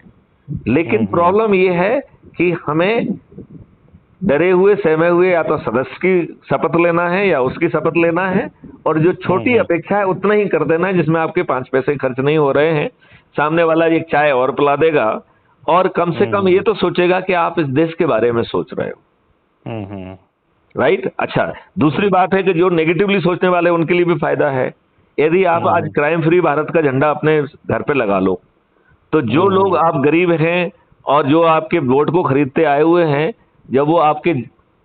लेकिन प्रॉब्लम ये है कि हमें डरे हुए सहमे हुए या तो सदस्य की शपथ लेना है या उसकी शपथ लेना है, और जो छोटी अपेक्षा है उतना ही कर देना है जिसमें आपके 5 पैसे खर्च नहीं हो रहे हैं। सामने वाला एक चाय और पिला देगा और कम से कम ये तो सोचेगा कि आप इस देश के बारे में सोच रहे हो, राइट। अच्छा, दूसरी बात है कि जो नेगेटिवली सोचने वाले उनके लिए भी फायदा है। यदि आप आज क्राइम फ्री भारत का झंडा अपने घर पे लगा लो, तो जो लोग आप गरीब हैं और जो आपके वोट को खरीदते आए हुए हैं, जब वो आपके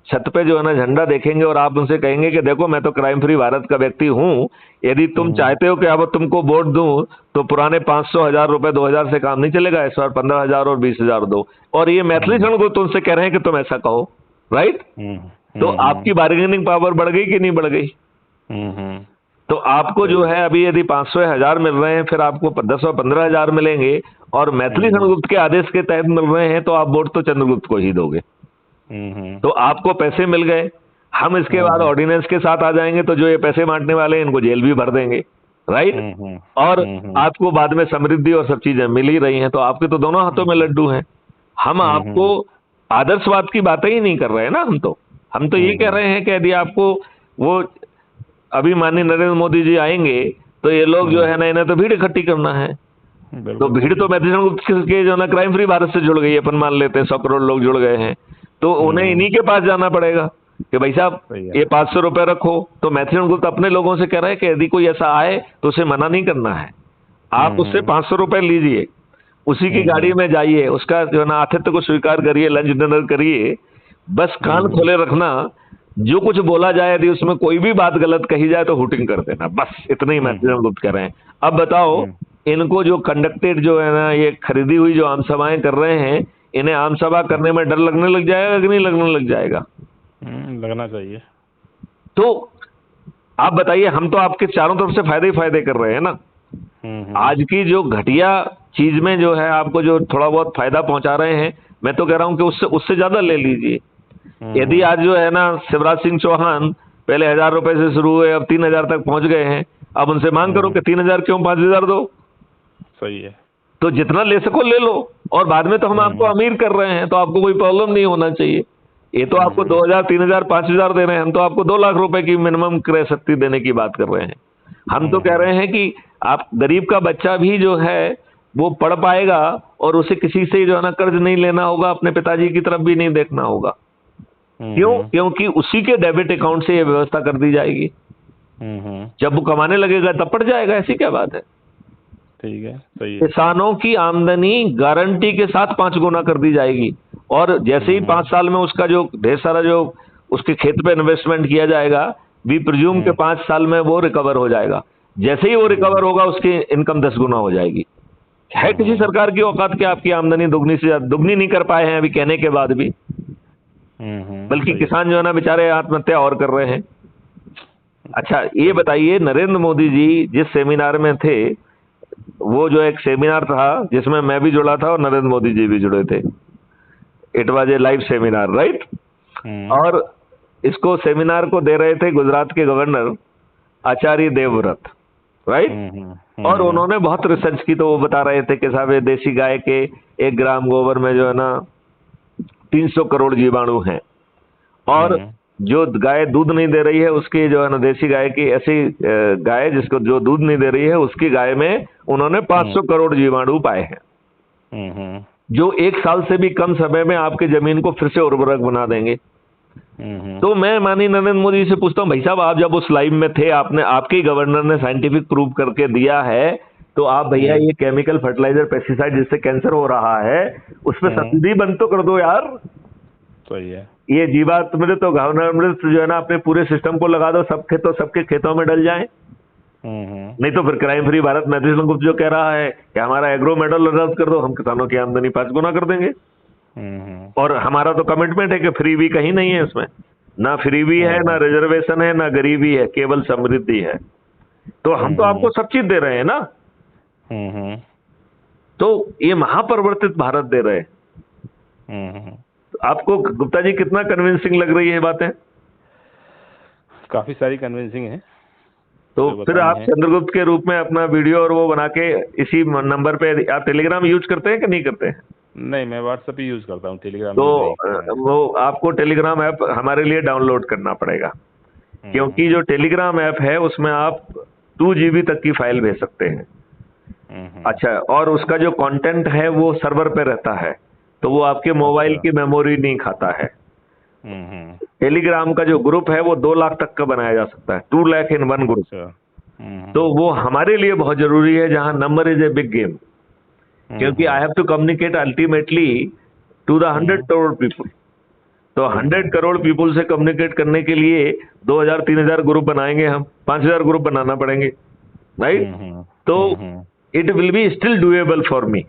छत पे जो है ना झंडा देखेंगे और आप उनसे कहेंगे कि देखो मैं तो क्राइम फ्री भारत का व्यक्ति हूँ, यदि तुम चाहते हो कि अब तुमको वोट दूं तो पुराने 500, 1000 रुपए, 2000 से काम नहीं चलेगा, इस बार 15,000 और 20,000 दो। और ये मैथिली शरण को तुमसे कह रहे हैं कि तुम ऐसा कहो, राइट। तो आपकी बार्गेनिंग पावर बढ़ गई कि नहीं बढ़ गई? तो आपको जो है अभी यदि 500 या 1000 मिल रहे हैं, फिर आपको 10 और 15,000 मिलेंगे, और मैथिली चंद्रगुप्त के आदेश के तहत मिल रहे हैं, तो आप वोट तो चंद्रगुप्त को ही दोगे। तो आपको पैसे मिल गए, हम इसके बाद ऑर्डिनेंस के साथ आ जाएंगे, तो जो ये पैसे बांटने वाले हैं इनको जेल भी भर देंगे, राइट। और आपको बाद में समृद्धि और सब चीजें मिल ही रही हैं, तो आपके तो दोनों हाथों में लड्डू हैं। हम आपको आदर्शवाद की बातें ही नहीं कर रहे हैं ना, हम तो ये कह रहे हैं कि यदि आपको वो अभी माननीय नरेंद्र मोदी जी आएंगे तो ये लोग जो है ना, इन्हें तो भीड़ इकट्ठी करना है, तो भीड़ तो मैथिली चंद्रगुप्त के जो ना क्राइम फ्री भारत से जुड़ गई है, अपन मान लेते हैं 100 करोड़ लोग जुड़ गए हैं, तो उन्हें इन्हीं के पास जाना पड़ेगा कि भाई साहब ये 500 रुपए रखो। तो मैथिली चंद्रगुप्त अपने लोगों से कह रहे हैं कि यदि कोई ऐसा आए तो उसे मना नहीं करना है, आप उससे 500 रुपए लीजिए, उसी की गाड़ी में जाइए, उसका जो है ना आतिथ्य को स्वीकार करिए, लंच डिनर करिए, बस कान खोले रखना, जो कुछ बोला जाए यदि उसमें कोई भी बात गलत कही जाए तो हुटिंग कर देना, बस इतना ही मैथिली चंद्रगुप्त कह रहे हैं। अब बताओ, इनको जो कंडक्टेड जो है ना, ये खरीदी हुई जो आम सभाएं कर रहे हैं, इन्हें आम सभा करने में डर लगने लग जाएगा कि नहीं लगने लग जाएगा? लगना चाहिए। तो आप बताइए, हम तो आपके चारों तरफ से फायदे ही फायदे कर रहे हैं ना। आज की जो घटिया चीज में जो है आपको जो थोड़ा बहुत फायदा पहुंचा रहे हैं, मैं तो कह रहा हूं कि उससे ज्यादा ले लीजिए। यदि आज जो है ना शिवराज सिंह चौहान पहले 1000 रुपए से शुरू हुए, अब 3000 तक पहुंच गए हैं, अब उनसे मांग करो कि 3000 क्यों, 5000 दो। सही है। तो जितना ले सको ले लो, और बाद में तो हम आपको अमीर कर रहे हैं, तो आपको कोई प्रॉब्लम नहीं होना चाहिए। ये तो आपको 2000, 3000, 5000 दे रहे हैं, हम तो आपको 2 लाख रुपए की मिनिमम क्रय शक्ति देने की बात कर रहे हैं। हम तो कह रहे हैं कि आप गरीब का बच्चा भी जो है वो पढ़ पाएगा, और उसे किसी से जो है ना कर्ज नहीं लेना होगा, अपने पिताजी की तरफ भी नहीं देखना होगा। क्यों? क्योंकि उसी के डेबिट अकाउंट से ये व्यवस्था कर दी जाएगी। जब वो कमाने लगेगा तब पड़ जाएगा, ऐसी क्या बात है? ठीक है, सही है। किसानों की आमदनी गारंटी के साथ 5 गुना कर दी जाएगी, और जैसे ही 5 साल में उसका जो ढेर सारा जो उसके खेत पे इन्वेस्टमेंट किया जाएगा, वी प्रिज्यूम के 5 साल में वो रिकवर हो जाएगा। जैसे ही वो रिकवर होगा उसकी इनकम 10 गुना हो जाएगी। है किसी सरकार की औकात कि आपकी आमदनी दुगनी से दुगनी नहीं कर पाए हैं अभी कहने के बाद भी? बल्कि किसान जो है ना बेचारे आत्महत्या और कर रहे हैं। अच्छा ये बताइए, नरेंद्र मोदी जी जिस सेमिनार में थे, वो जो एक सेमिनार था जिसमें मैं भी जुड़ा था और नरेंद्र मोदी जी भी जुड़े थे, it was a live seminar, right. और इसको सेमिनार को दे रहे थे गुजरात के गवर्नर आचार्य देवव्रत, राइट। और उन्होंने बहुत रिसर्च की, तो वो बता रहे थे कि साहब ये देसी गाय के 1 ग्राम गोबर में जो है ना 300 करोड़ जीवाणु हैं, और जो गाय दूध नहीं दे रही है उसकी जो है ना देसी गाय की, ऐसी गाय जिसको जो दूध नहीं दे रही है उसकी गाय में उन्होंने 500 करोड़ जीवाणु पाए हैं, जो 1 साल से भी कम समय में आपकी जमीन को फिर से उर्वरक बना देंगे। तो मैं माननीय नरेंद्र मोदी से पूछता हूँ, भाई साहब आप जब उस लाइव में थे, आपने आपके गवर्नर ने साइंटिफिक प्रूफ करके दिया है, तो आप भैया ये केमिकल फर्टिलाइजर पेस्टिसाइड जिससे कैंसर हो रहा है उस पर सब्सिडी बंद तो कर दो यार। सही है। ये जीवामृत तो गवर्नमेंट जो है ना अपने पूरे सिस्टम को लगा दो, सबके खेतों में डल जाए। नहीं तो फिर क्राइम फ्री भारत मैथिली चंद्रगुप्त जो कह रहा है कि हमारा एग्रो मेडल रद्द कर दो, हम किसानों की आमदनी 5 गुना कर देंगे। और हमारा तो कमिटमेंट है कि फ्री भी कहीं नहीं है, इसमें ना फ्री भी है, ना रिजर्वेशन है, ना गरीबी है, केवल समृद्धि है। तो हम तो आपको सब चीज दे रहे हैं ना। तो ये महापरिवर्तित भारत दे रहे हैं। आपको गुप्ता जी कितना कन्विंसिंग लग रही है बातें? काफी सारी कन्विंसिंग है। तो फिर आप चंद्रगुप्त के रूप में अपना वीडियो और वो बना के इसी नंबर पे, आप टेलीग्राम यूज करते हैं कि नहीं करते हैं? नहीं, मैं व्हाट्सएप ही यूज करता हूँ, टेलीग्राम तो वो आपको टेलीग्राम ऐप हमारे लिए डाउनलोड करना पड़ेगा, क्योंकि जो टेलीग्राम ऐप है उसमें आप 2 GB तक की फाइल भेज सकते हैं। अच्छा, और उसका जो कंटेंट है वो सर्वर पे रहता है, तो वो आपके मोबाइल की मेमोरी नहीं खाता है। टेलीग्राम का जो ग्रुप है वो 2 लाख तक का बनाया जा सकता है, 2 लाख इन 1 ग्रुप। तो वो हमारे लिए बहुत जरूरी है, जहां number is a big game, क्योंकि I have to communicate ultimately to the 100 crore people. तो 100 करोड़ पीपल से कम्युनिकेट करने के लिए 2000-3000 ग्रुप बनाएंगे, हम 5000 ग्रुप बनाना पड़ेंगे, राइट। तो it will be still doable for me.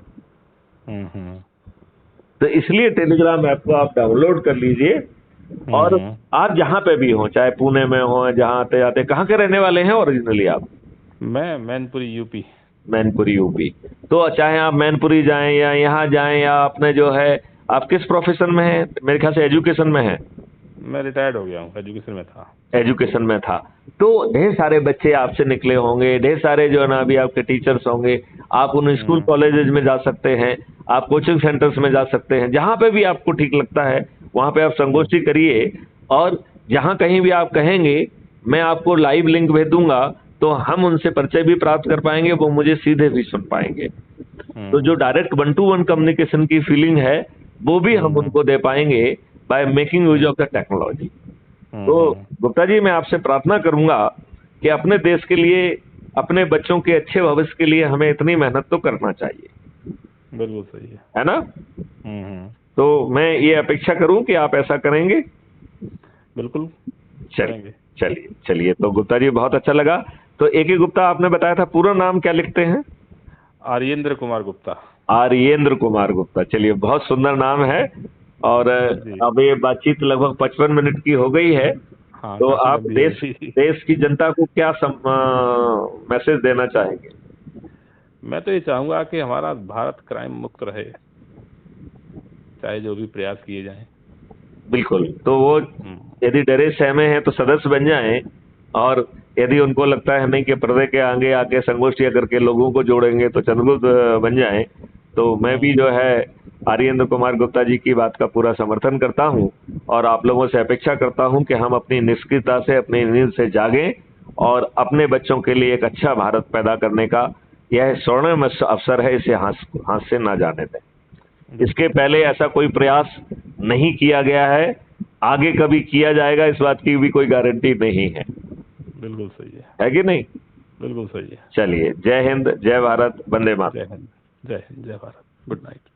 तो इसलिए टेलीग्राम ऐप को आप डाउनलोड कर लीजिए, और आप जहाँ पे भी हो, चाहे पुणे में हो, जहाँ आते जाते, कहाँ के रहने वाले हैं ओरिजिनली आप? मैं मैनपुरी यूपी। मैनपुरी यूपी। तो चाहे आप मैनपुरी जाएं या यहाँ जाएं, या अपने जो है, आप किस प्रोफेशन में हैं? मेरे ख्याल से एजुकेशन में है। मैं रिटायर्ड हो गया हूँ, एजुकेशन में था। एजुकेशन में था। तो ढेर सारे बच्चे आपसे निकले होंगे, ढेर सारे जो है ना अभी आपके टीचर्स होंगे। आप उन स्कूल कॉलेजेस में जा सकते हैं, आप कोचिंग सेंटर्स में जा सकते हैं, जहाँ पे भी आपको ठीक लगता है वहाँ पे आप संगोष्ठी करिए। और जहाँ कहीं भी आप कहेंगे, मैं आपको लाइव लिंक भेज दूंगा, तो हम उनसे परिचय भी प्राप्त कर पाएंगे, वो मुझे सीधे भी सुन पाएंगे। तो जो डायरेक्ट 1 to 1 कम्युनिकेशन की फीलिंग है, वो भी हम उनको दे पाएंगे by making use of the technology. तो गुप्ता जी, मैं आपसे प्रार्थना करूंगा कि अपने देश के लिए, अपने बच्चों के अच्छे भविष्य के लिए हमें इतनी मेहनत तो करना चाहिए। बिल्कुल सही है ना? तो मैं ये अपेक्षा करूं कि आप ऐसा करेंगे। बिल्कुल चलिए चलिए चलिए। तो गुप्ता जी, बहुत अच्छा लगा। तो एक ही गुप्ता आपने बताया था, पूरा नाम क्या लिखते हैं? आर्येंद्र कुमार गुप्ता। आर्येंद्र कुमार गुप्ता। चलिए, बहुत सुंदर नाम है। और अब ये बातचीत लगभग 55 मिनट की हो गई है। हाँ, तो आप देश की जनता को क्या मैसेज देना चाहेंगे? मैं तो ये चाहूंगा कि हमारा भारत क्राइम मुक्त रहे, चाहे जो भी प्रयास किए जाएं। बिल्कुल। तो वो यदि डरे सहमे हैं तो सदस्य बन जाएं, और यदि उनको लगता है नहीं कि पर्दे के आगे आके संगोष्ठियां करके लोगों को जोड़ेंगे, तो चंद्रगुप्त बन जाएं। तो मैं भी जो है आर्येंद्र कुमार गुप्ता जी की बात का पूरा समर्थन करता हूं, और आप लोगों से अपेक्षा करता हूं कि हम अपनी निष्क्रियता से, अपनी नींद से जागें, और अपने बच्चों के लिए एक अच्छा भारत पैदा करने का यह स्वर्णिम अवसर है, इसे हाथ से ना जाने दें। इसके पहले ऐसा कोई प्रयास नहीं किया गया है, आगे कभी किया जाएगा इस बात की भी कोई गारंटी नहीं है। बिल्कुल सही है कि नहीं? बिल्कुल सही है। चलिए, जय हिंद, जय भारत, वंदे मातरम। जय हिंद, जय हिंद, जय भारत। Good night.